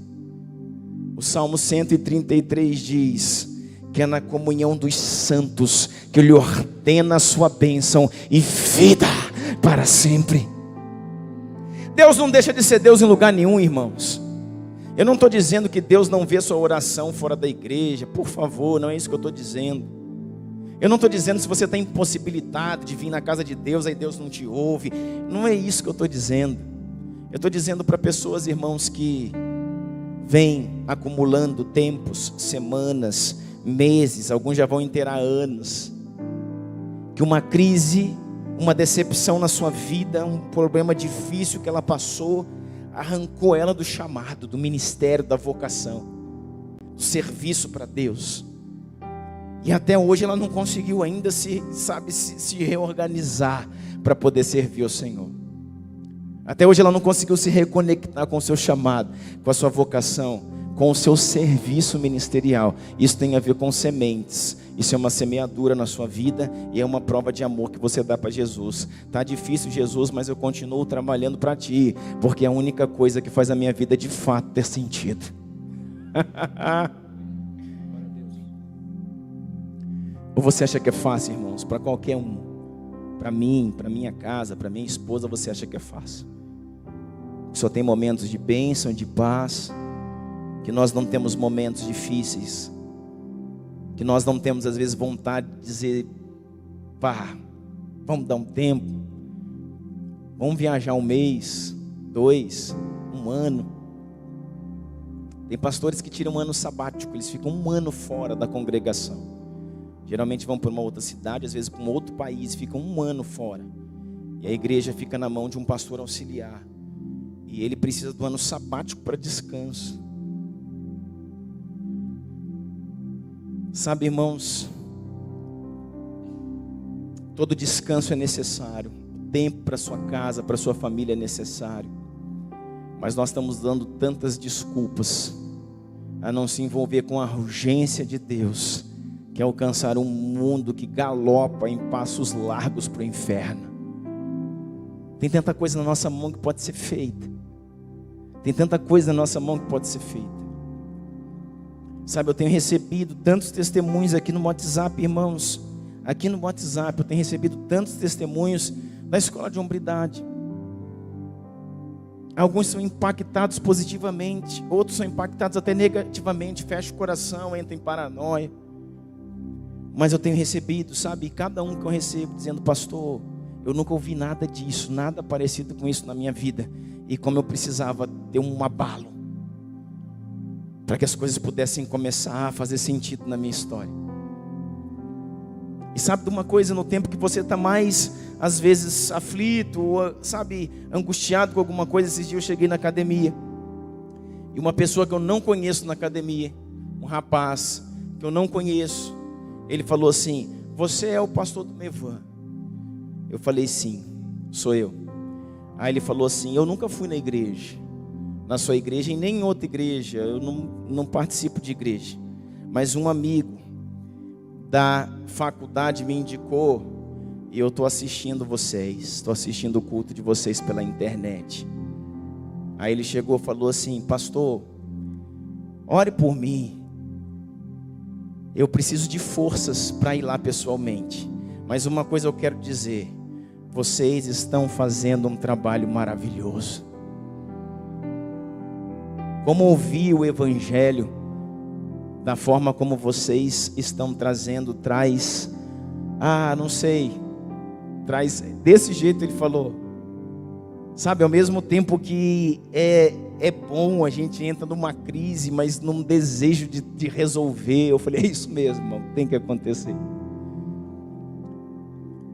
O Salmo 133 diz que é na comunhão dos santos que Ele ordena a sua bênção e vida para sempre. Deus não deixa de ser Deus em lugar nenhum, irmãos. Eu não estou dizendo que Deus não vê sua oração fora da igreja, por favor, não é isso que eu estou dizendo. Eu não estou dizendo se você está impossibilitado de vir na casa de Deus, aí Deus não te ouve. Não é isso que eu estou dizendo. Eu estou dizendo para pessoas, irmãos, que vêm acumulando tempos, semanas, meses, alguns já vão inteirar anos, que uma crise, uma decepção na sua vida, um problema difícil que ela passou, arrancou ela do chamado, do ministério, da vocação, do serviço para Deus. E até hoje ela não conseguiu ainda se reorganizar para poder servir ao Senhor. Até hoje ela não conseguiu se reconectar com o seu chamado, com a sua vocação, com o seu serviço ministerial. Isso tem a ver com sementes. Isso é uma semeadura na sua vida e é uma prova de amor que você dá para Jesus. Tá difícil, Jesus, mas eu continuo trabalhando para ti, porque é a única coisa que faz a minha vida de fato ter sentido. Ou você acha que é fácil, irmãos? Para qualquer um. Para mim, para minha casa, para minha esposa, você acha que é fácil? Só tem momentos de bênção, de paz, que nós não temos momentos difíceis, que nós não temos às vezes vontade de dizer, pá, vamos dar um tempo, vamos viajar 1 mês, 2, 1 ano. Tem pastores que tiram um ano sabático, eles ficam 1 ano fora da congregação. Geralmente vão para uma outra cidade, às vezes para um outro país, ficam 1 ano fora. E a igreja fica na mão de um pastor auxiliar. E ele precisa do ano sabático para descanso. Sabe, irmãos, todo descanso é necessário. O tempo para sua casa, para sua família é necessário. Mas nós estamos dando tantas desculpas a não se envolver com a urgência de Deus, que é alcançar um mundo que galopa em passos largos para o inferno. Tem tanta coisa na nossa mão que pode ser feita. Tem tanta coisa na nossa mão que pode ser feita. Sabe, eu tenho recebido tantos testemunhos aqui no WhatsApp, irmãos. Aqui no WhatsApp eu tenho recebido tantos testemunhos da escola de hombridade. Alguns são impactados positivamente, outros são impactados até negativamente, fecha o coração, entra em paranoia. Mas eu tenho recebido, sabe, cada um que eu recebo dizendo, pastor, eu nunca ouvi nada disso, nada parecido com isso na minha vida. E como eu precisava ter um abalo, para que as coisas pudessem começar a fazer sentido na minha história. E sabe de uma coisa, no tempo que você está mais, às vezes, aflito, ou, sabe, angustiado com alguma coisa, esses dias eu cheguei na academia, e uma pessoa que eu não conheço na academia, um rapaz que eu não conheço, ele falou assim, você é o pastor do Mevan? Eu falei, sim, sou eu. Aí ele falou assim, eu nunca fui na sua igreja e nem em outra igreja, eu não participo de igreja. Mas um amigo da faculdade me indicou e eu estou assistindo vocês, estou assistindo o culto de vocês pela internet. Aí ele chegou e falou assim, pastor, ore por mim. Eu preciso de forças para ir lá pessoalmente. Mas uma coisa eu quero dizer, vocês estão fazendo um trabalho maravilhoso. Como ouvir o evangelho da forma como vocês estão trazendo, traz desse jeito ele falou. Sabe, ao mesmo tempo que é bom, a gente entra numa crise, mas num desejo de resolver. Eu falei, é isso mesmo, irmão, tem que acontecer.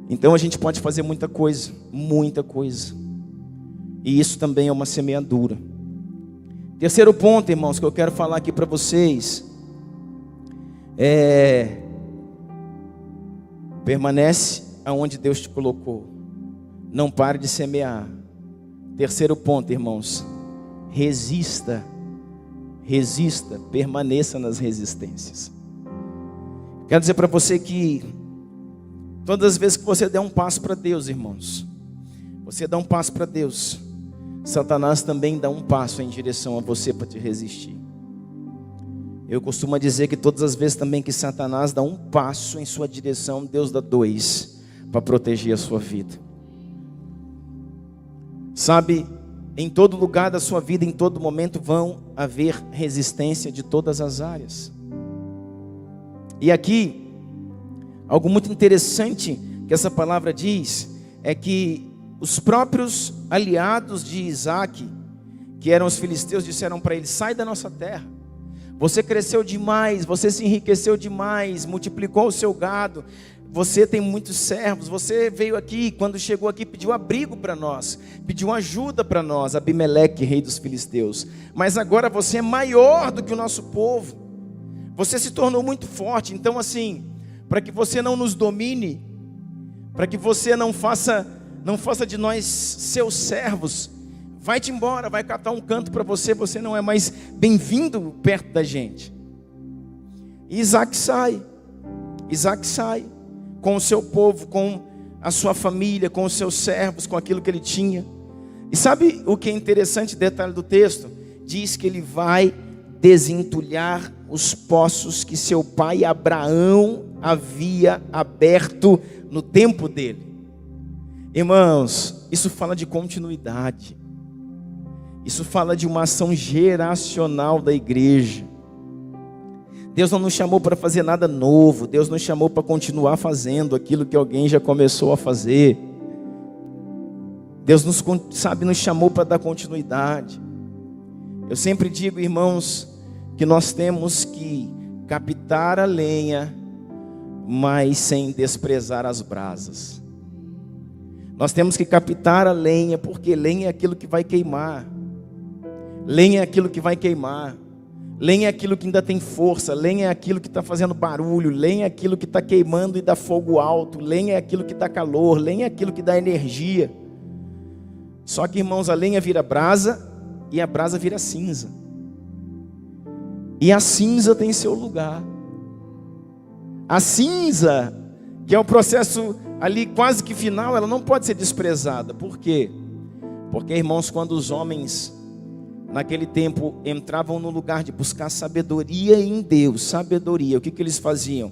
Então a gente pode fazer muita coisa. E isso também é uma semeadura. Terceiro ponto, irmãos, que eu quero falar aqui para vocês permanece aonde Deus te colocou. Não pare de semear. Terceiro ponto, irmãos, resista, permaneça nas resistências. Quero dizer para você que todas as vezes que você der um passo para Deus, irmãos, você dá um passo para Deus, Satanás também dá um passo em direção a você para te resistir. Eu costumo dizer que todas as vezes também que Satanás dá um passo em sua direção, Deus dá 2 para proteger a sua vida. Sabe, em todo lugar da sua vida, em todo momento vão haver resistência de todas as áreas. E aqui, algo muito interessante que essa palavra diz, é que os próprios aliados de Isaac, que eram os filisteus, disseram para ele, sai da nossa terra. Você cresceu demais, você se enriqueceu demais, multiplicou o seu gado, você tem muitos servos, você veio aqui, quando chegou aqui pediu abrigo para nós, pediu ajuda para nós, Abimeleque, rei dos filisteus. Mas agora você é maior do que o nosso povo, você se tornou muito forte. Então assim, para que você não nos domine, para que você não faça de nós seus servos. Vai-te embora, vai catar um canto para você, você não é mais bem-vindo perto da gente. E Isaac sai com o seu povo, com a sua família, com os seus servos, com aquilo que ele tinha. E sabe o que é interessante, detalhe do texto? Diz que ele vai desentulhar os poços que seu pai Abraão havia aberto no tempo dele. Irmãos, isso fala de continuidade. Isso fala de uma ação geracional da igreja. Deus não nos chamou para fazer nada novo. Deus nos chamou para continuar fazendo aquilo que alguém já começou a fazer. Deus nos chamou para dar continuidade. Eu sempre digo, irmãos, que nós temos que captar a lenha, mas sem desprezar as brasas. Nós temos que captar a lenha, porque lenha é aquilo que vai queimar. Lenha é aquilo que vai queimar. Lenha é aquilo que ainda tem força. Lenha é aquilo que está fazendo barulho. Lenha é aquilo que está queimando e dá fogo alto. Lenha é aquilo que dá calor. Lenha é aquilo que dá energia. Só que, irmãos, a lenha vira brasa e a brasa vira cinza. E a cinza tem seu lugar. A cinza, que é o processo ali quase que final, ela não pode ser desprezada. Por quê? Porque, irmãos, quando os homens naquele tempo entravam no lugar de buscar sabedoria em Deus, sabedoria, o que eles faziam?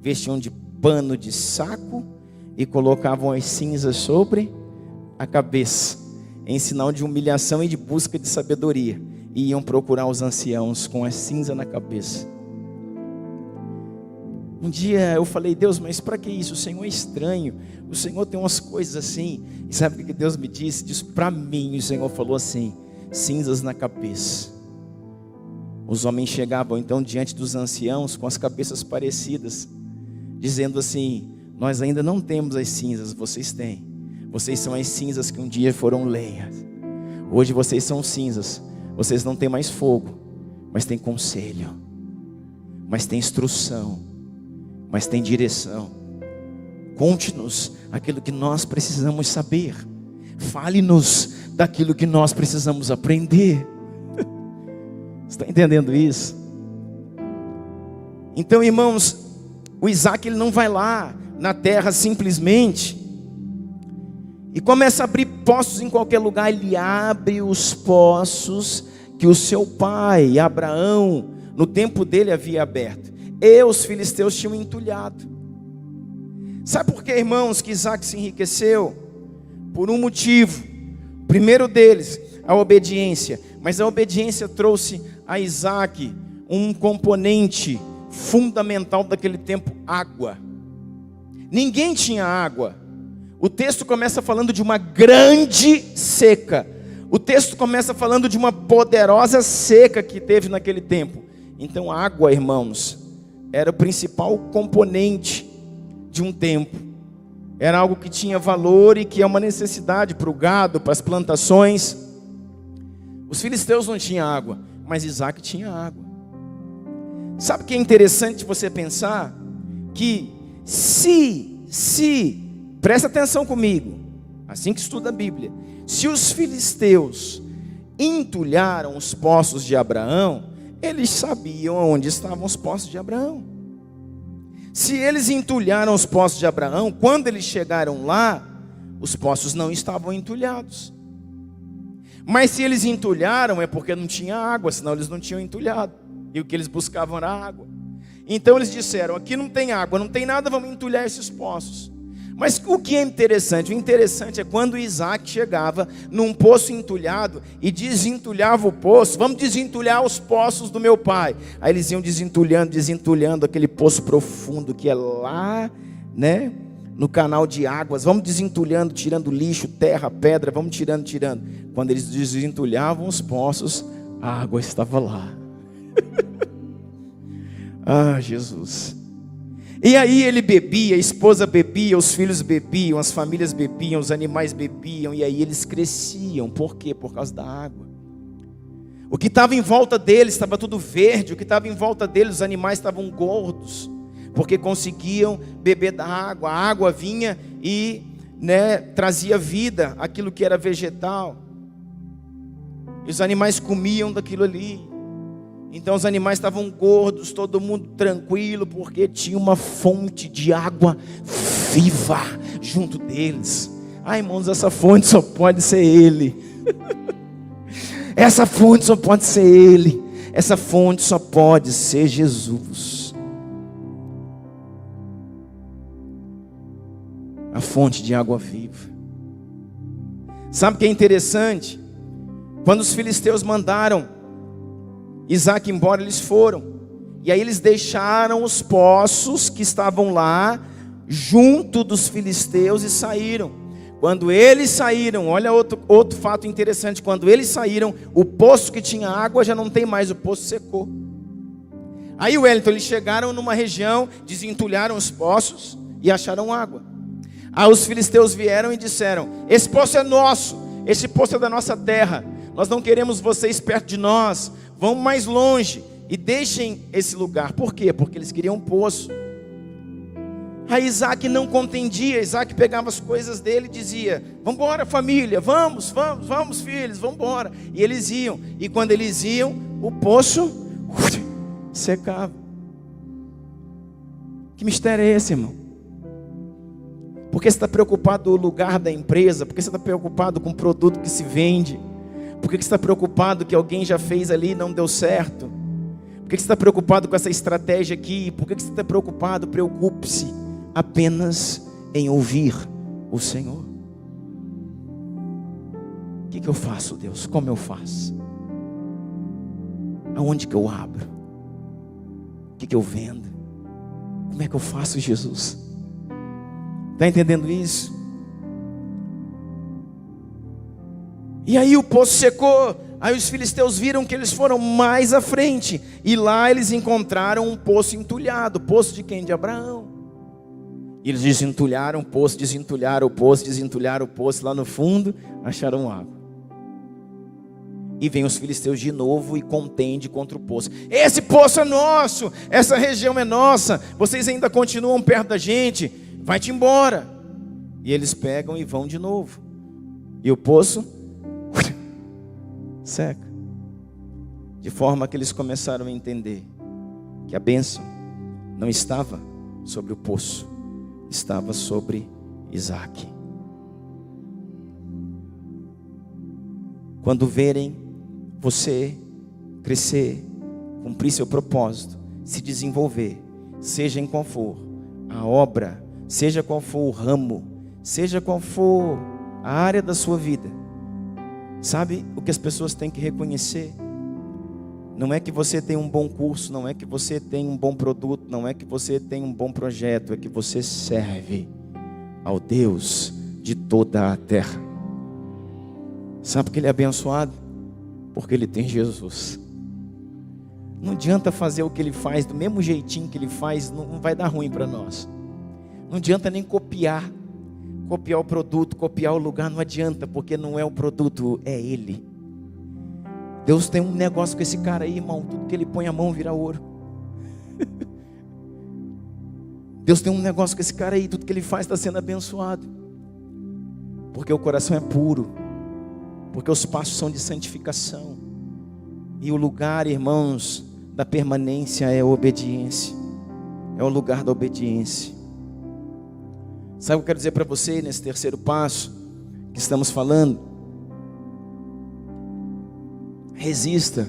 Vestiam de pano de saco e colocavam as cinzas sobre a cabeça, em sinal de humilhação e de busca de sabedoria, e iam procurar os anciãos com a cinza na cabeça. Um dia eu falei: Deus, mas para que isso? O Senhor é estranho, o Senhor tem umas coisas assim. E sabe o que Deus me disse? Disse para mim, o Senhor falou assim: cinzas na cabeça. Os homens chegavam então diante dos anciãos com as cabeças parecidas, dizendo assim: nós ainda não temos as cinzas, vocês têm. Vocês são as cinzas que um dia foram lenhas. Hoje vocês são cinzas. Vocês não têm mais fogo, mas tem conselho, mas tem instrução, mas tem direção. Conte-nos aquilo que nós precisamos saber. Fale-nos daquilo que nós precisamos aprender. Você está entendendo isso? Então, irmãos, o Isaac ele não vai lá na terra simplesmente e começa a abrir poços em qualquer lugar. Ele abre os poços que o seu pai Abraão no tempo dele havia aberto, e os filisteus tinham entulhado. Sabe por que, irmãos, que Isaac se enriqueceu? Por um motivo. O primeiro deles, a obediência. Mas a obediência trouxe a Isaac um componente fundamental daquele tempo: água. Ninguém tinha água. O texto começa falando de uma grande seca. O texto começa falando de uma poderosa seca que teve naquele tempo. Então, a água, irmãos, era o principal componente de um tempo. Era algo que tinha valor e que é uma necessidade para o gado, para as plantações. Os filisteus não tinham água, mas Isaac tinha água. Sabe o que é interessante você pensar? Que presta atenção comigo, assim que estuda a Bíblia, se os filisteus entulharam os poços de Abraão, eles sabiam onde estavam os poços de Abraão. Se eles entulharam os poços de Abraão, quando eles chegaram lá, os poços não estavam entulhados. Mas se eles entulharam, é porque não tinha água, senão eles não tinham entulhado. E o que eles buscavam era água. Então eles disseram: aqui não tem água, não tem nada, vamos entulhar esses poços. Mas o que é interessante? O interessante é quando Isaac chegava num poço entulhado e desentulhava o poço. Vamos desentulhar os poços do meu pai. Aí eles iam desentulhando aquele poço profundo que é lá, né, no canal de águas. Vamos desentulhando, tirando lixo, terra, pedra, vamos tirando. Quando eles desentulhavam os poços, a água estava lá. Ah, Jesus. E aí ele bebia, a esposa bebia, os filhos bebiam, as famílias bebiam, os animais bebiam, e aí eles cresciam. Por quê? Por causa da água. O que estava em volta deles estava tudo verde, o que estava em volta deles, os animais estavam gordos. porque conseguiam beber da água. A água vinha e trazia vida àquilo que era vegetal. E os animais comiam daquilo ali. Então os animais estavam gordos, todo mundo tranquilo, porque tinha uma fonte de água viva junto deles. Irmãos, essa fonte só pode ser Ele. Essa fonte só pode ser Ele. Essa fonte só pode ser Jesus. A fonte de água viva. Sabe o que é interessante? Quando os filisteus mandaram Isaac embora, eles foram. E aí eles deixaram os poços que estavam lá junto dos filisteus e saíram. Quando eles saíram, olha outro fato interessante. Quando eles saíram, o poço que tinha água já não tem mais, o poço secou. Aí eles chegaram numa região, desentulharam os poços e acharam água. Aí os filisteus vieram e disseram: esse poço é nosso, esse poço é da nossa terra. Nós não queremos vocês perto de nós. Vão mais longe e deixem esse lugar. Por quê? Porque eles queriam um poço. Aí Isaac não contendia. Isaac pegava as coisas dele e dizia: vamos embora, família, vamos filhos, vamos embora. E eles iam. E quando eles iam, o poço secava. Que mistério é esse, irmão? Por que você está preocupado com o lugar da empresa? Por que você está preocupado com o produto que se vende? Por que você está preocupado que alguém já fez ali e não deu certo? Por que você está preocupado com essa estratégia aqui? Por que você está preocupado? Preocupe-se apenas em ouvir o Senhor. O que eu faço, Deus? Como eu faço? Aonde que eu abro? O que eu vendo? Como é que eu faço, Jesus? Está entendendo isso? E aí o poço secou. Aí os filisteus viram que eles foram mais à frente. E lá eles encontraram um poço entulhado. Poço de quem? De Abraão. E eles desentulharam o poço, desentulharam o poço, desentulharam o poço. Lá no fundo acharam água. E vem os filisteus de novo e contende contra o poço. Esse poço é nosso, essa região é nossa. Vocês ainda continuam perto da gente. Vai-te embora. E eles pegam e vão de novo. E o poço seca. De forma que eles começaram a entender que a bênção não estava sobre o poço, estava sobre Isaac. Quando verem você crescer, cumprir seu propósito, se desenvolver, seja em qual for a obra, seja qual for o ramo, seja qual for a área da sua vida, sabe o que as pessoas têm que reconhecer? Não é que você tem um bom curso, não é que você tem um bom produto, não é que você tem um bom projeto, é que você serve ao Deus de toda a terra. Sabe por que ele é abençoado? Porque ele tem Jesus. Não adianta fazer o que ele faz do mesmo jeitinho que ele faz, não vai dar ruim para nós. Não adianta nem copiar o produto, copiar o lugar, não adianta, porque não é o produto, é Ele. Deus tem um negócio com esse cara aí, irmão, tudo que ele põe a mão vira ouro. Deus tem um negócio com esse cara aí, tudo que ele faz está sendo abençoado. Porque o coração é puro, porque os passos são de santificação. E o lugar, irmãos, da permanência é a obediência. É o lugar da obediência. Sabe o que eu quero dizer para você nesse terceiro passo que estamos falando? Resista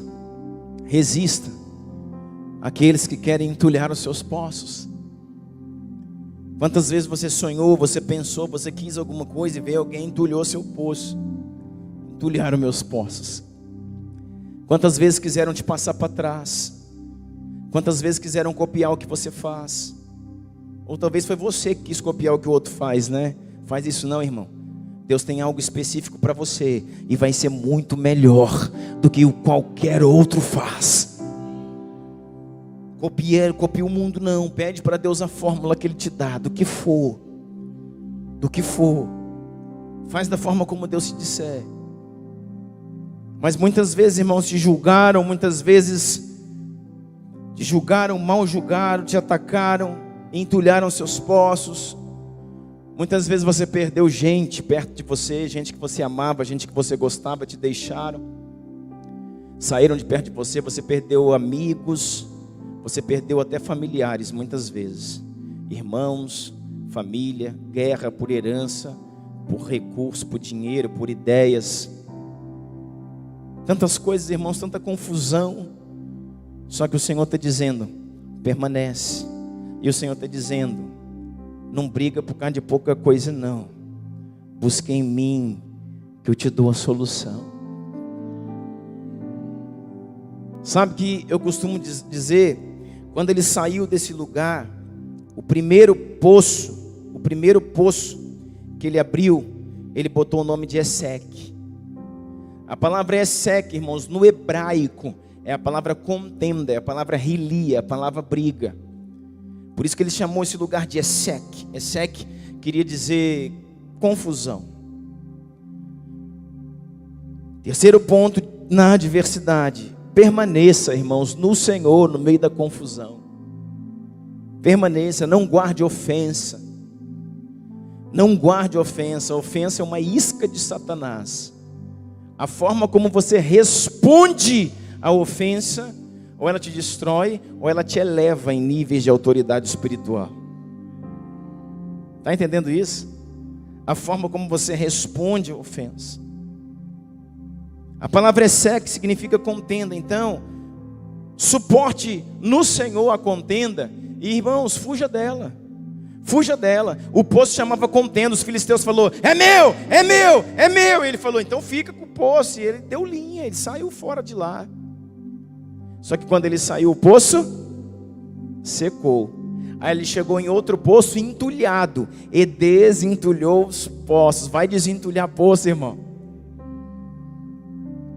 àqueles que querem entulhar os seus poços. Quantas vezes você sonhou, você pensou, você quis alguma coisa e veio alguém e entulhou seu poço, entulharam meus poços. Quantas vezes quiseram te passar para trás? Quantas vezes quiseram copiar o que você faz? Ou talvez foi você que quis copiar o que o outro faz, né? Faz isso não, irmão. Deus tem algo específico para você e vai ser muito melhor do que o qualquer outro faz. Copia o mundo não. Pede para Deus a fórmula que Ele te dá, do que for. Faz da forma como Deus te disser. Mas muitas vezes, irmãos, te julgaram, mal julgaram, te atacaram. entulharam seus poços. Muitas vezes você perdeu gente perto de você, gente que você amava, gente que você gostava, te deixaram, saíram de perto de você. Você perdeu amigos, você perdeu até familiares muitas vezes, irmãos, família, guerra por herança, por recurso, por dinheiro, por ideias, tantas coisas, irmãos, tanta confusão. Só que o Senhor está dizendo, permanece. E o Senhor está dizendo, não briga por causa de pouca coisa não, busque em mim, que eu te dou a solução. Sabe que eu costumo dizer, quando ele saiu desse lugar, o primeiro poço que ele abriu, ele botou o nome de Eseque. A palavra Eseque, irmãos, no hebraico, é a palavra contenda, é a palavra rilia, a palavra briga. Por isso que ele chamou esse lugar de Eseque. Eseque queria dizer confusão. Terceiro ponto na adversidade: permaneça, irmãos, no Senhor, no meio da confusão. Permaneça, não guarde ofensa. Não guarde ofensa. A ofensa é uma isca de Satanás. A forma como você responde à ofensa, ou ela te destrói, ou ela te eleva em níveis de autoridade espiritual. Está entendendo isso? A forma como você responde à ofensa. A palavra Eseque significa contenda. Então, suporte no Senhor a contenda. E irmãos, fuja dela. Fuja dela. O poço chamava contenda. Os filisteus falaram, é meu, é meu, é meu. E ele falou, então fica com o poço. E ele deu linha, ele saiu fora de lá. Só que quando ele saiu, o poço secou. Aí ele chegou em outro poço entulhado e desentulhou os poços. Vai desentulhar poço, irmão.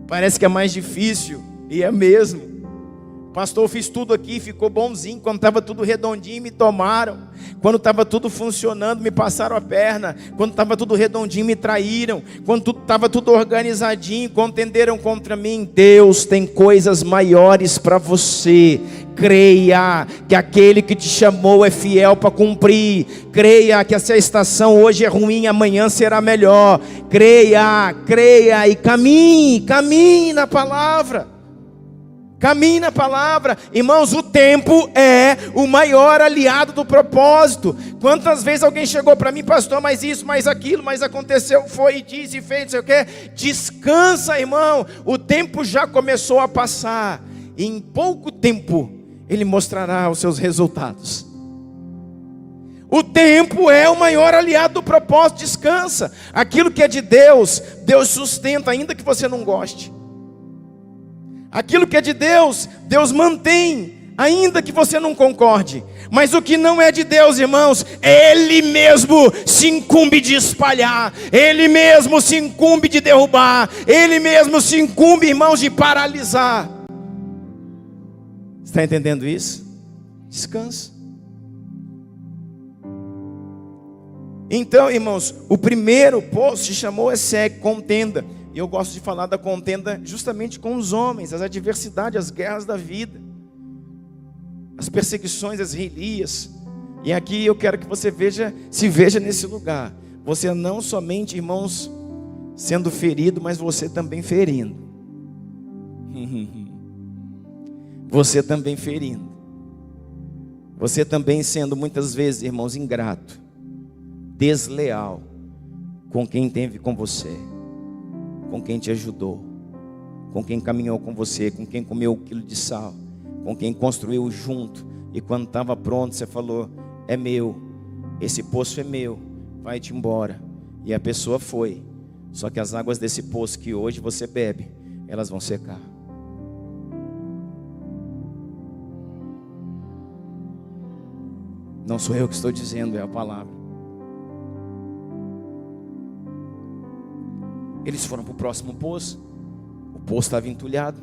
Parece que é mais difícil, e é mesmo. Pastor, eu fiz tudo aqui, ficou bonzinho. Quando estava tudo redondinho, me tomaram. Quando estava tudo funcionando, me passaram a perna. Quando estava tudo redondinho, me traíram. Quando estava tudo organizadinho, contenderam contra mim. Deus tem coisas maiores para você. Creia que aquele que te chamou é fiel para cumprir. Creia que essa estação hoje é ruim, amanhã será melhor. Creia, creia e caminhe na palavra. Caminhe na palavra. Irmãos, o tempo é o maior aliado do propósito. Quantas vezes alguém chegou para mim, pastor, mas isso, mas aquilo, mas aconteceu, foi, disse, fez, não sei o quê. Descansa, irmão. O tempo já começou a passar. E em pouco tempo, Ele mostrará os seus resultados. O tempo é o maior aliado do propósito. Descansa. Aquilo que é de Deus, Deus sustenta, ainda que você não goste. Aquilo que é de Deus, Deus mantém, ainda que você não concorde. Mas o que não é de Deus, irmãos, Ele mesmo se incumbe de espalhar. Ele mesmo se incumbe de derrubar. Ele mesmo se incumbe, irmãos, de paralisar. Está entendendo isso? Descansa. Então, irmãos, o primeiro poço se chamou Eseque, contenda. E eu gosto de falar da contenda justamente com os homens, as adversidades, as guerras da vida, as perseguições, as rilias. E aqui eu quero que você se veja nesse lugar. Você não somente, irmãos, sendo ferido, mas você também ferindo. Você também ferindo. Você também sendo muitas vezes, irmãos, ingrato, desleal com quem esteve com você, com quem te ajudou, com quem caminhou com você, com quem comeu 1 quilo de sal, com quem construiu junto. E quando estava pronto, você falou, é meu, esse poço é meu, vai-te embora. E a pessoa foi. Só que as águas desse poço que hoje você bebe, elas vão secar. Não sou eu que estou dizendo, é a palavra. Eles foram para o próximo poço. O poço estava entulhado.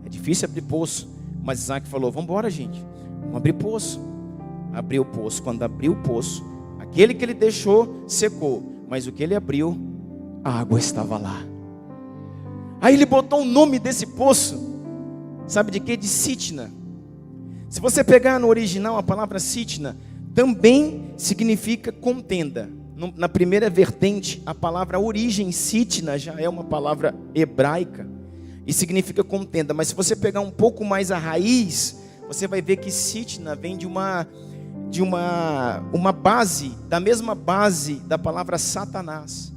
É difícil abrir poço. Mas Isaac falou, vamos embora, gente, vamos abrir poço. Abriu o poço. Quando abriu o poço, aquele que ele deixou secou, mas o que ele abriu, a água estava lá. Aí ele botou o nome desse poço, sabe de quê? De Sitna. Se você pegar no original a palavra Sitna, também significa contenda. Na primeira vertente, a palavra origem, sitna, já é uma palavra hebraica e significa contenda. Mas se você pegar um pouco mais a raiz, você vai ver que sitna vem de uma base, da mesma base da palavra Satanás.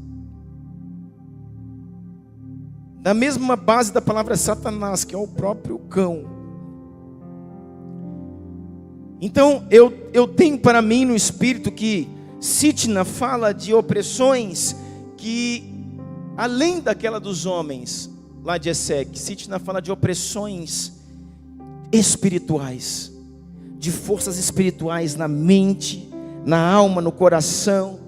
Da mesma base da palavra Satanás, que é o próprio cão. Então, eu tenho para mim no espírito que sitna fala de opressões que, além daquela dos homens, lá de Esek, sitna fala de opressões espirituais, de forças espirituais na mente, na alma, no coração,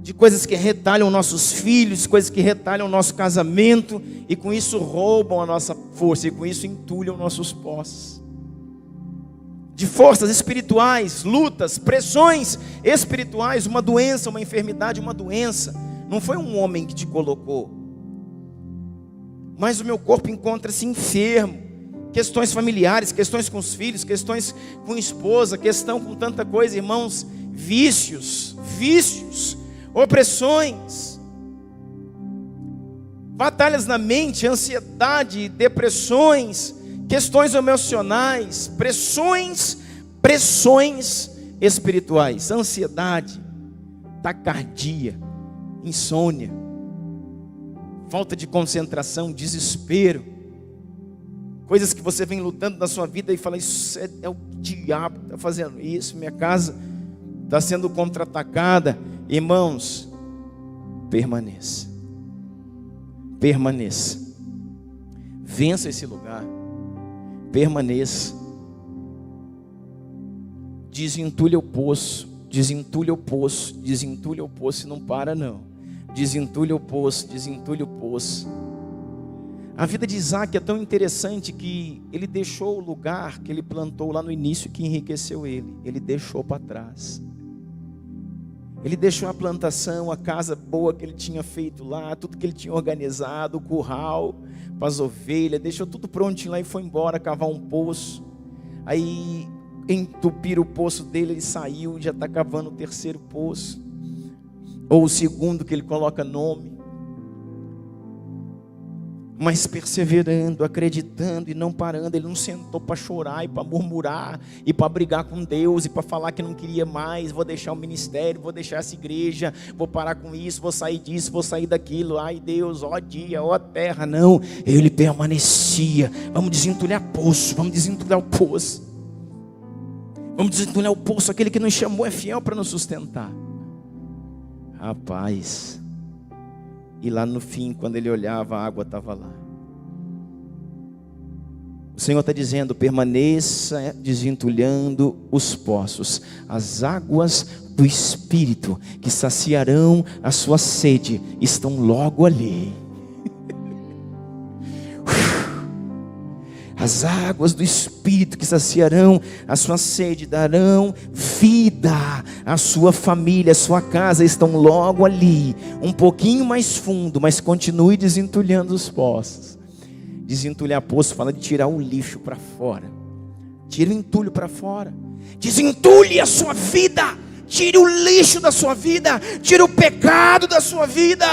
de coisas que retalham nossos filhos, coisas que retalham nosso casamento, e com isso roubam a nossa força, e com isso entulham nossos posses. De forças espirituais, lutas, pressões espirituais, uma doença, uma enfermidade, uma doença. Não foi um homem que te colocou, mas o meu corpo encontra-se enfermo. Questões familiares, questões com os filhos, questões com a esposa, questão com tanta coisa, irmãos, vícios, opressões, batalhas na mente, ansiedade, depressões, questões emocionais, pressões espirituais, ansiedade, taquicardia, insônia, falta de concentração, desespero, coisas que você vem lutando na sua vida e fala, isso é o diabo que está fazendo isso, minha casa está sendo contra-atacada. Irmãos, permaneça, vença esse lugar, permaneça, desentulha o poço, e não para não, desentulha o poço. A vida de Isaac é tão interessante que ele deixou o lugar que ele plantou lá no início, que enriqueceu ele deixou para trás. Ele deixou a plantação, a casa boa que ele tinha feito lá, tudo que ele tinha organizado, o curral para as ovelhas, deixou tudo prontinho lá e foi embora cavar um poço. Aí entupiram o poço dele, ele saiu, já está cavando o terceiro poço, ou o segundo que ele coloca nome. Mas perseverando, acreditando e não parando. Ele não sentou para chorar e para murmurar e para brigar com Deus e para falar que não queria mais. Vou deixar o ministério, vou deixar essa igreja, vou parar com isso, vou sair disso, vou sair daquilo. Ai Deus, ó dia, ó terra. Não, ele permanecia. Vamos desentulhar poço, vamos desentulhar o poço. Vamos desentulhar o poço. Aquele que nos chamou é fiel para nos sustentar. Rapaz, e lá no fim, quando ele olhava, a água estava lá. O Senhor está dizendo, permaneça desentulhando os poços. As águas do Espírito, que saciarão a sua sede, estão logo ali. As águas do Espírito que saciarão a sua sede, darão vida à sua família, à sua casa, estão logo ali, um pouquinho mais fundo, mas continue desentulhando os poços. Desentulhar poço fala de tirar o lixo para fora. Tira o entulho para fora. Desentulhe a sua vida. Tire o lixo da sua vida. Tire o pecado da sua vida.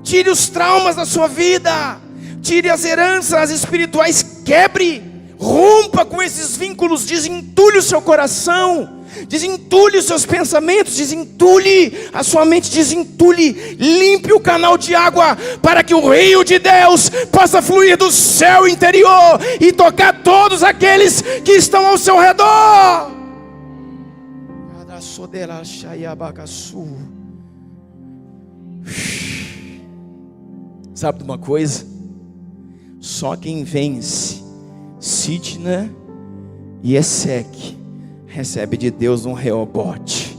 Tire os traumas da sua vida. Tire as heranças espirituais, quebre, rompa com esses vínculos, desentulhe o seu coração, desentulhe os seus pensamentos, desentulhe a sua mente, desentulhe, limpe o canal de água, para que o rio de Deus possa fluir do céu interior e tocar todos aqueles que estão ao seu redor. Sabe de uma coisa? Só quem vence Sitna e Esek recebe de Deus um Reobote.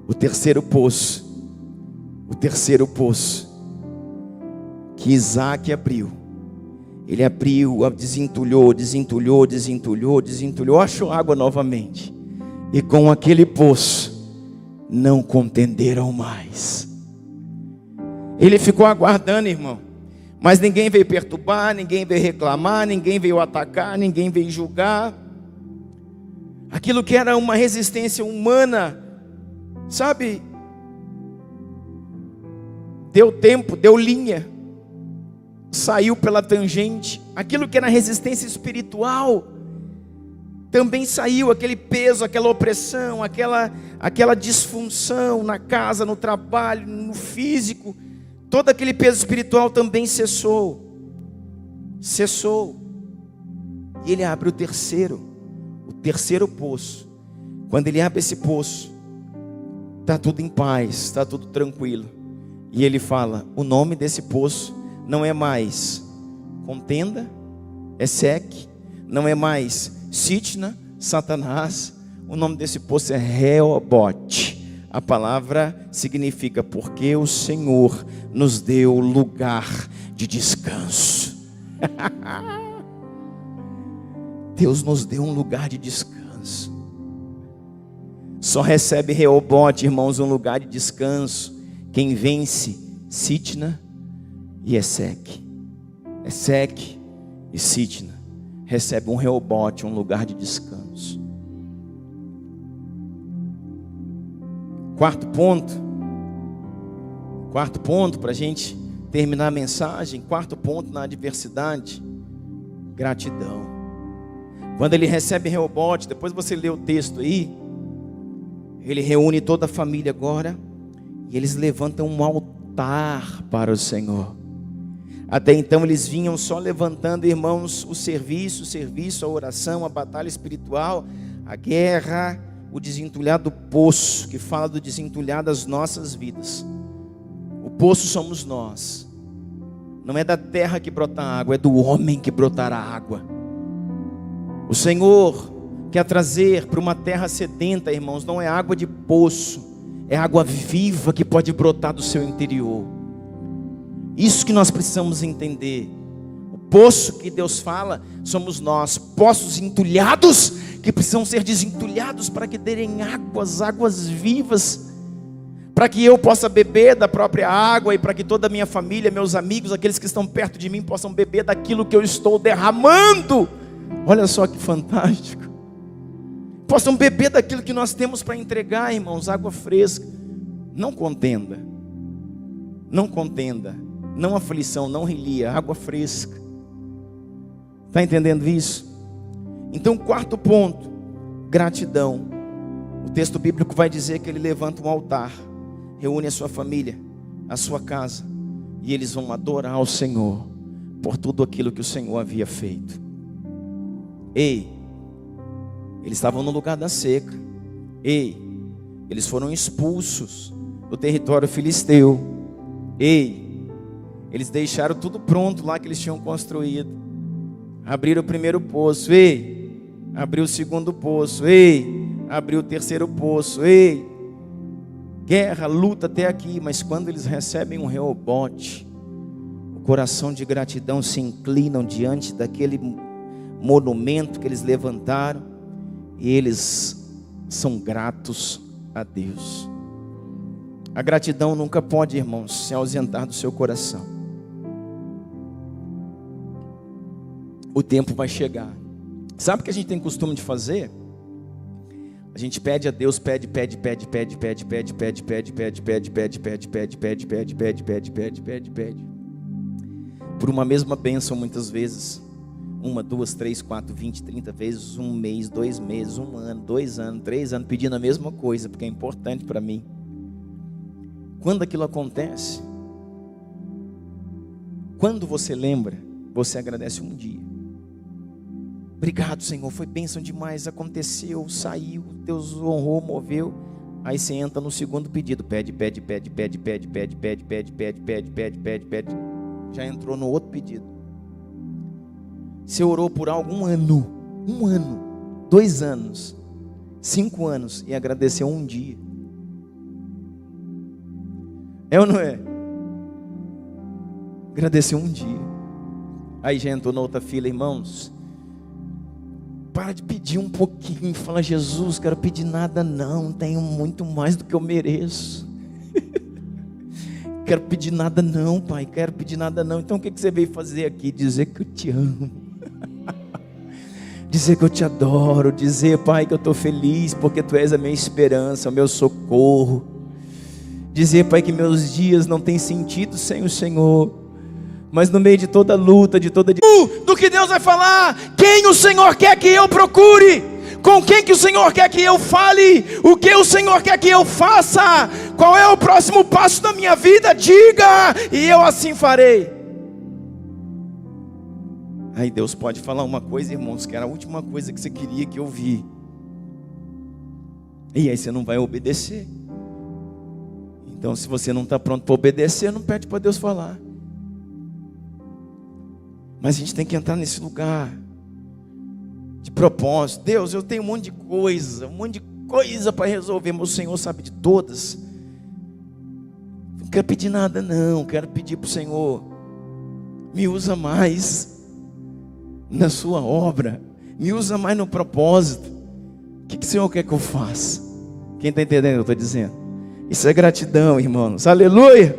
O terceiro poço que Isaac abriu. Ele abriu, desentulhou, achou água novamente. E com aquele poço não contenderam mais. Ele ficou aguardando, irmão. Mas ninguém veio perturbar, ninguém veio reclamar, ninguém veio atacar, ninguém veio julgar. Aquilo que era uma resistência humana, sabe? Deu tempo, deu linha, saiu pela tangente. Aquilo que era resistência espiritual também saiu, aquele peso, aquela opressão, aquela disfunção na casa, no trabalho, no físico. Todo aquele peso espiritual também cessou. E ele abre o terceiro poço. Quando ele abre esse poço, está tudo em paz, está tudo tranquilo. E ele fala, o nome desse poço não é mais contenda, Eseque, não é mais Sitna, Satanás. O nome desse poço é Reobote. A palavra significa porque o Senhor nos deu lugar de descanso. Deus nos deu um lugar de descanso. Só recebe Reobote, irmãos, um lugar de descanso quem vence Sitna e Eseque. Eseque e Sitna recebe um Reobote, um lugar de descanso. Quarto ponto para a gente terminar a mensagem. Quarto ponto na adversidade: gratidão. Quando ele recebe Reobote, depois você lê o texto aí, ele reúne toda a família agora, e eles levantam um altar para o Senhor. Até então eles vinham só levantando, irmãos, o serviço, a oração, a batalha espiritual, a guerra, o desentulhar do poço, que fala do desentulhar das nossas vidas. O poço somos nós. Não é da terra que brota água, é do homem que brotará água. O Senhor quer trazer para uma terra sedenta, irmãos, não é água de poço, é água viva que pode brotar do seu interior. Isso que nós precisamos entender. O poço que Deus fala somos nós, poços entulhados que precisam ser desentulhados para que derem águas vivas, para que eu possa beber da própria água e para que toda a minha família, meus amigos, aqueles que estão perto de mim possam beber daquilo que eu estou derramando. Olha só que fantástico. Possam beber daquilo que nós temos para entregar, irmãos, água fresca. Não contenda, não aflição, não relia, água fresca. Está entendendo isso? Então, quarto ponto, gratidão. O texto bíblico vai dizer que ele levanta um altar, reúne a sua família, a sua casa, e eles vão adorar ao Senhor por tudo aquilo que o Senhor havia feito. Ei, eles estavam no lugar da seca. Ei, eles foram expulsos do território filisteu. Ei, eles deixaram tudo pronto lá que eles tinham construído. Abriram o primeiro poço. Ei, abriu o segundo poço. Ei, abriu o terceiro poço. Ei, guerra, luta até aqui. Mas quando eles recebem um Reobote, o coração de gratidão se inclinam diante daquele monumento que eles levantaram, e eles são gratos a Deus. A gratidão nunca pode, irmãos, se ausentar do seu coração. O tempo vai chegar. Sabe o que a gente tem costume de fazer? A gente pede a Deus, pede, por uma mesma bênção muitas vezes. 1, 2, 3, 4, 20, 30 vezes, 1 mês, 2 meses, 1 ano, 2 anos, 3 anos, pedindo a mesma coisa, porque é importante para mim. Quando aquilo acontece, quando você lembra, você agradece um dia. Obrigado, Senhor, foi bênção demais, aconteceu, saiu, Deus honrou, moveu. Aí você entra no segundo pedido, pede. Já entrou no outro pedido. Você orou por algum ano, 1 ano, 2 anos, 5 anos, e agradeceu um dia. É ou não é? Agradeceu um dia. Aí já entrou na outra fila, irmãos. Para de pedir um pouquinho. Fala, Jesus, quero pedir nada não, tenho muito mais do que eu mereço. Quero pedir nada não, Pai, quero pedir nada não. Então o que você veio fazer aqui? Dizer que eu te amo. dizer que eu te adoro, dizer, Pai, que eu estou feliz porque Tu és a minha esperança, o meu socorro. Dizer, Pai, que meus dias não têm sentido sem o Senhor, mas no meio de toda luta, de toda... Do que Deus vai falar, quem o Senhor quer que eu procure, com quem que o Senhor quer que eu fale, o que o Senhor quer que eu faça, qual é o próximo passo da minha vida, diga, e eu assim farei. Aí Deus pode falar uma coisa, irmãos, que era a última coisa que você queria que eu ouvisse, e aí você não vai obedecer. Então, se você não está pronto para obedecer, não pede para Deus falar. Mas a gente tem que entrar nesse lugar de propósito. Deus, eu tenho um monte de coisa para resolver, mas o Senhor sabe de todas. Não quero pedir nada não, quero pedir para o Senhor, me usa mais na sua obra, me usa mais no propósito. O que o Senhor quer que eu faça? Quem está entendendo o que eu estou dizendo? Isso é gratidão, irmãos, aleluia,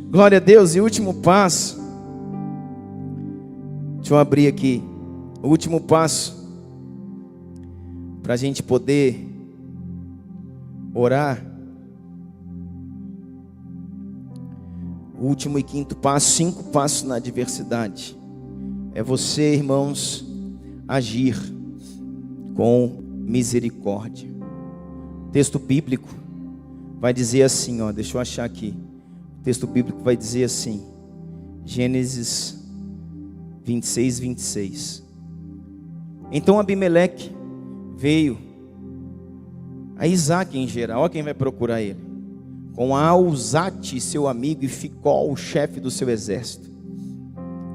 glória a Deus. E o último passo, deixa eu abrir aqui, o último passo, para a gente poder orar, o último e quinto passo, 5 passos na adversidade, é você, irmãos, agir com misericórdia. Texto bíblico vai dizer assim, ó, deixa eu achar aqui, o texto bíblico vai dizer assim, Gênesis 26, 26. Então Abimeleque veio a Isaac em Gerar, olha quem vai procurar ele, com Auzate, seu amigo, e Ficol, o chefe do seu exército.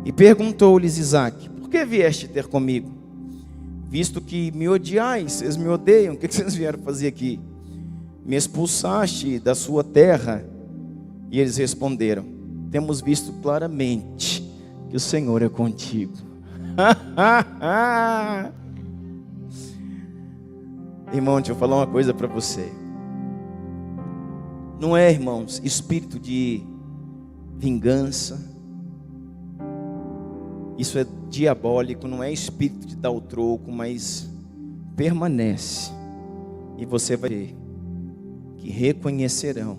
E perguntou-lhes Isaac, por que vieste ter comigo? Visto que me odiais, vocês me odeiam, o que vocês vieram fazer aqui? Me expulsaste da sua terra? E eles responderam, temos visto claramente que o Senhor é contigo. Irmão, deixa eu falar uma coisa para você. Não é, irmãos, espírito de vingança, isso é diabólico, não é espírito de dar o troco, mas permanece, e você vai ver que reconhecerão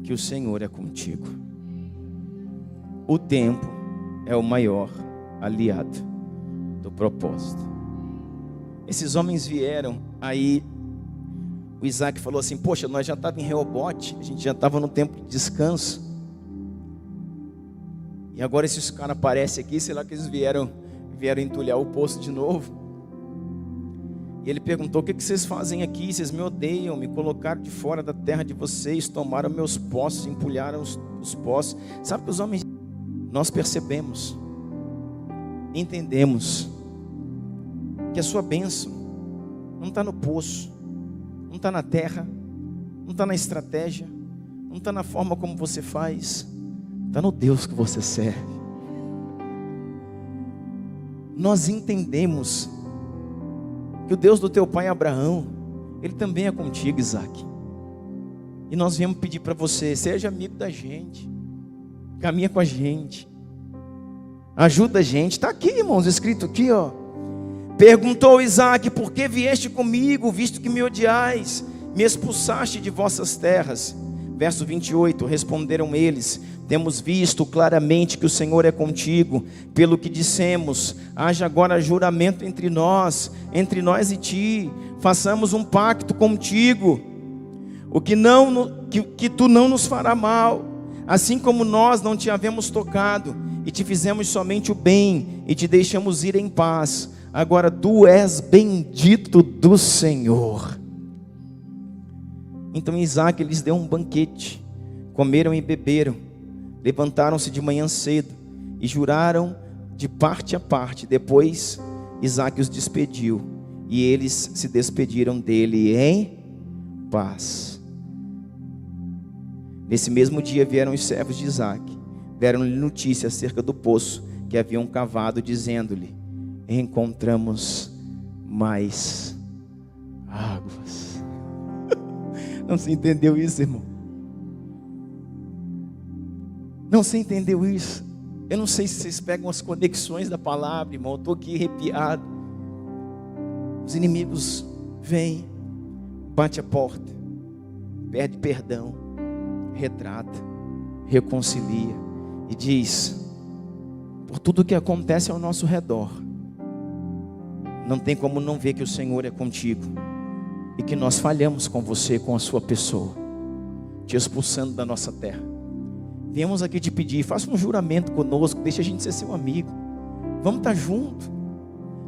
que o Senhor é contigo. O tempo é o maior aliado do propósito. Esses homens vieram, aí o Isaac falou assim, poxa, nós já estávamos em Reobote, a gente já estava no tempo de descanso, e agora esses caras aparecem aqui, sei lá que eles vieram entulhar o poço de novo. E ele perguntou, o que vocês fazem aqui? Vocês me odeiam, me colocaram de fora da terra de vocês, tomaram meus poços, empulharam os poços. Sabe que os homens, nós percebemos, entendemos que a sua bênção não está no poço, não está na terra, não está na estratégia, não está na forma como você faz, está no Deus que você serve. Nós entendemos que o Deus do teu pai Abraão, Ele também é contigo, Isaac. E nós viemos pedir para você, seja amigo da gente, caminha com a gente, ajuda a gente. Está aqui, irmãos, escrito aqui, ó. Perguntou Isaac, por que vieste comigo, visto que me odiais, me expulsaste de vossas terras? Verso 28, responderam eles, temos visto claramente que o Senhor é contigo, pelo que dissemos, haja agora juramento entre nós e ti, façamos um pacto contigo, que tu não nos fará mal, assim como nós não te havemos tocado, e te fizemos somente o bem, e te deixamos ir em paz, agora tu és bendito do Senhor. Então Isaac lhes deu um banquete, comeram e beberam, levantaram-se de manhã cedo e juraram de parte a parte. Depois Isaac os despediu e eles se despediram dele em paz. Nesse mesmo dia vieram os servos de Isaac, deram-lhe notícia acerca do poço que haviam cavado, dizendo-lhe, encontramos mais águas. Não se entendeu isso, irmão? Não se entendeu isso? Eu não sei se vocês pegam as conexões da palavra, irmão. Eu estou aqui arrepiado. Os inimigos vêm, bate a porta, pede perdão, retrata, reconcilia e diz: por tudo que acontece ao nosso redor, não tem como não ver que o Senhor é contigo e que nós falhamos com você, com a sua pessoa, te expulsando da nossa terra. Viemos aqui te pedir, faça um juramento conosco, deixa a gente ser seu amigo, vamos estar junto,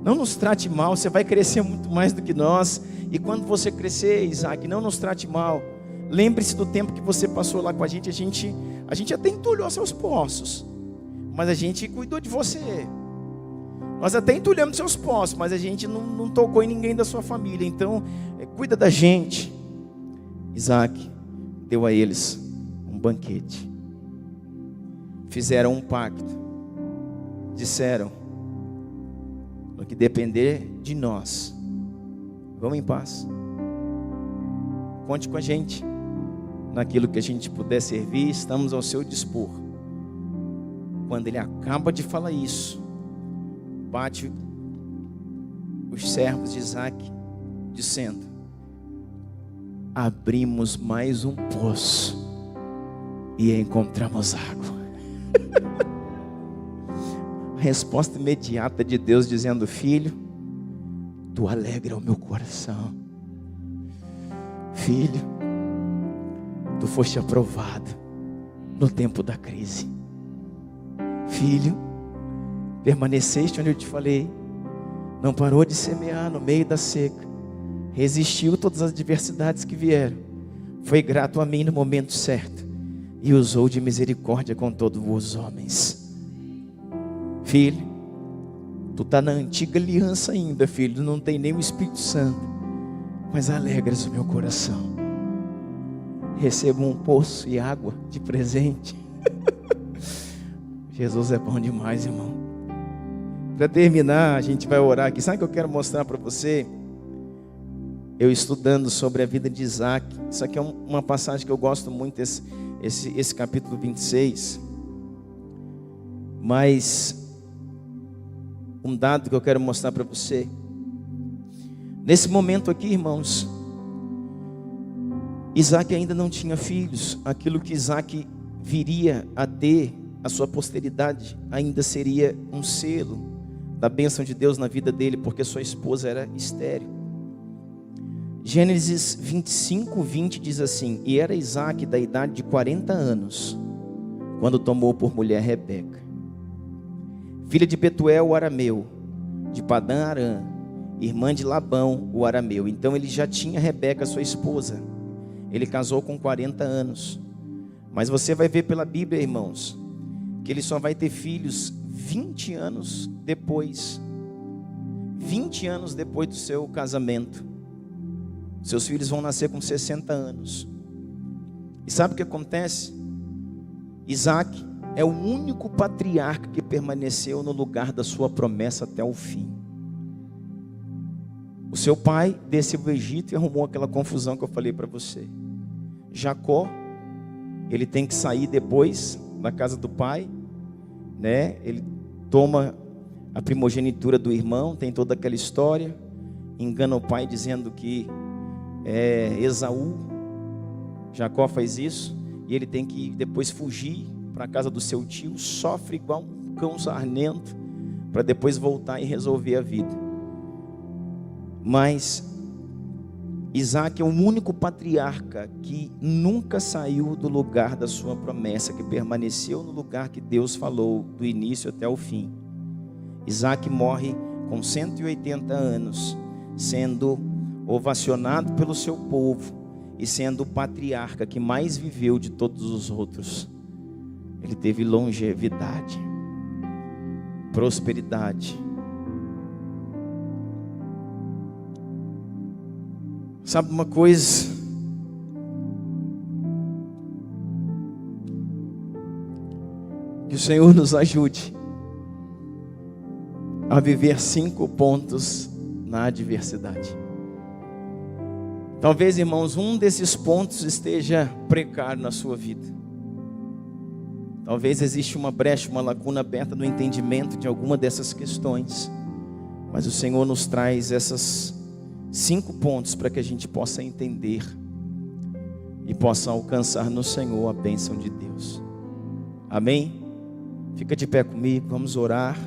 não nos trate mal, você vai crescer muito mais do que nós. E quando você crescer, Isaac, não nos trate mal. Lembre-se do tempo que você passou lá com a gente até entulhou seus poços, mas a gente cuidou de você. Nós até entulhamos seus poços, mas a gente não tocou em ninguém da sua família. Então, cuida da gente. Isaac deu a eles um banquete. Fizeram um pacto. Disseram: no que depender de nós, vamos em paz. Conte com a gente. Naquilo que a gente puder servir, estamos ao seu dispor. Quando ele acaba de falar isso, bate os servos de Isaac, dizendo: abrimos mais um poço e encontramos água. A resposta imediata de Deus dizendo: filho, tu alegra o meu coração. Filho, tu foste aprovado no tempo da crise. Filho, permaneceste onde eu te falei, não parou de semear no meio da seca, resistiu todas as adversidades que vieram, foi grato a mim no momento certo e usou de misericórdia com todos os homens. Filho, tu está na antiga aliança ainda, filho, não tem nem o Espírito Santo, mas alegras o meu coração. Recebo um poço e água de presente. Jesus é bom demais, irmão. Para terminar, a gente vai orar aqui. Sabe o que eu quero mostrar para você? Eu estudando sobre a vida de Isaac. Isso aqui é uma passagem que eu gosto muito, esse capítulo 26. Mas um dado que eu quero mostrar para você. Nesse momento aqui, irmãos, Isaac ainda não tinha filhos. Aquilo que Isaac viria a ter, a sua posteridade, ainda seria um selo da bênção de Deus na vida dele, porque sua esposa era estéril. Gênesis 25:20 diz assim: e era Isaac da idade de 40 anos, quando tomou por mulher Rebeca, filha de Betuel o arameu, de Padã Arã, irmã de Labão o arameu. Então ele já tinha Rebeca, sua esposa. Ele casou com 40 anos. Mas você vai ver pela Bíblia, irmãos, que ele só vai ter filhos 20 anos depois. 20 anos depois do seu casamento. Seus filhos vão nascer com 60 anos. E sabe o que acontece? Isaac é o único patriarca que permaneceu no lugar da sua promessa até o fim. O seu pai desceu do Egito e arrumou aquela confusão que eu falei para você. Jacó, ele tem que sair depois da casa do pai, né? Ele toma a primogenitura do irmão, tem toda aquela história, engana o pai dizendo que é Esaú. Jacó faz isso e ele tem que depois fugir para a casa do seu tio, sofre igual um cão sarnento para depois voltar e resolver a vida. Mas Isaac é o único patriarca que nunca saiu do lugar da sua promessa, que permaneceu no lugar que Deus falou do início até o fim. Isaac morre com 180 anos, sendo ovacionado pelo seu povo e sendo o patriarca que mais viveu de todos os outros. Ele teve longevidade, prosperidade. Sabe uma coisa? Que o Senhor nos ajude a viver 5 pontos na adversidade. Talvez, irmãos, um desses pontos esteja precário na sua vida. Talvez exista uma brecha, uma lacuna aberta no entendimento de alguma dessas questões. Mas o Senhor nos traz essas 5 pontos para que a gente possa entender e possa alcançar no Senhor a bênção de Deus. Amém? Fica de pé comigo, vamos orar.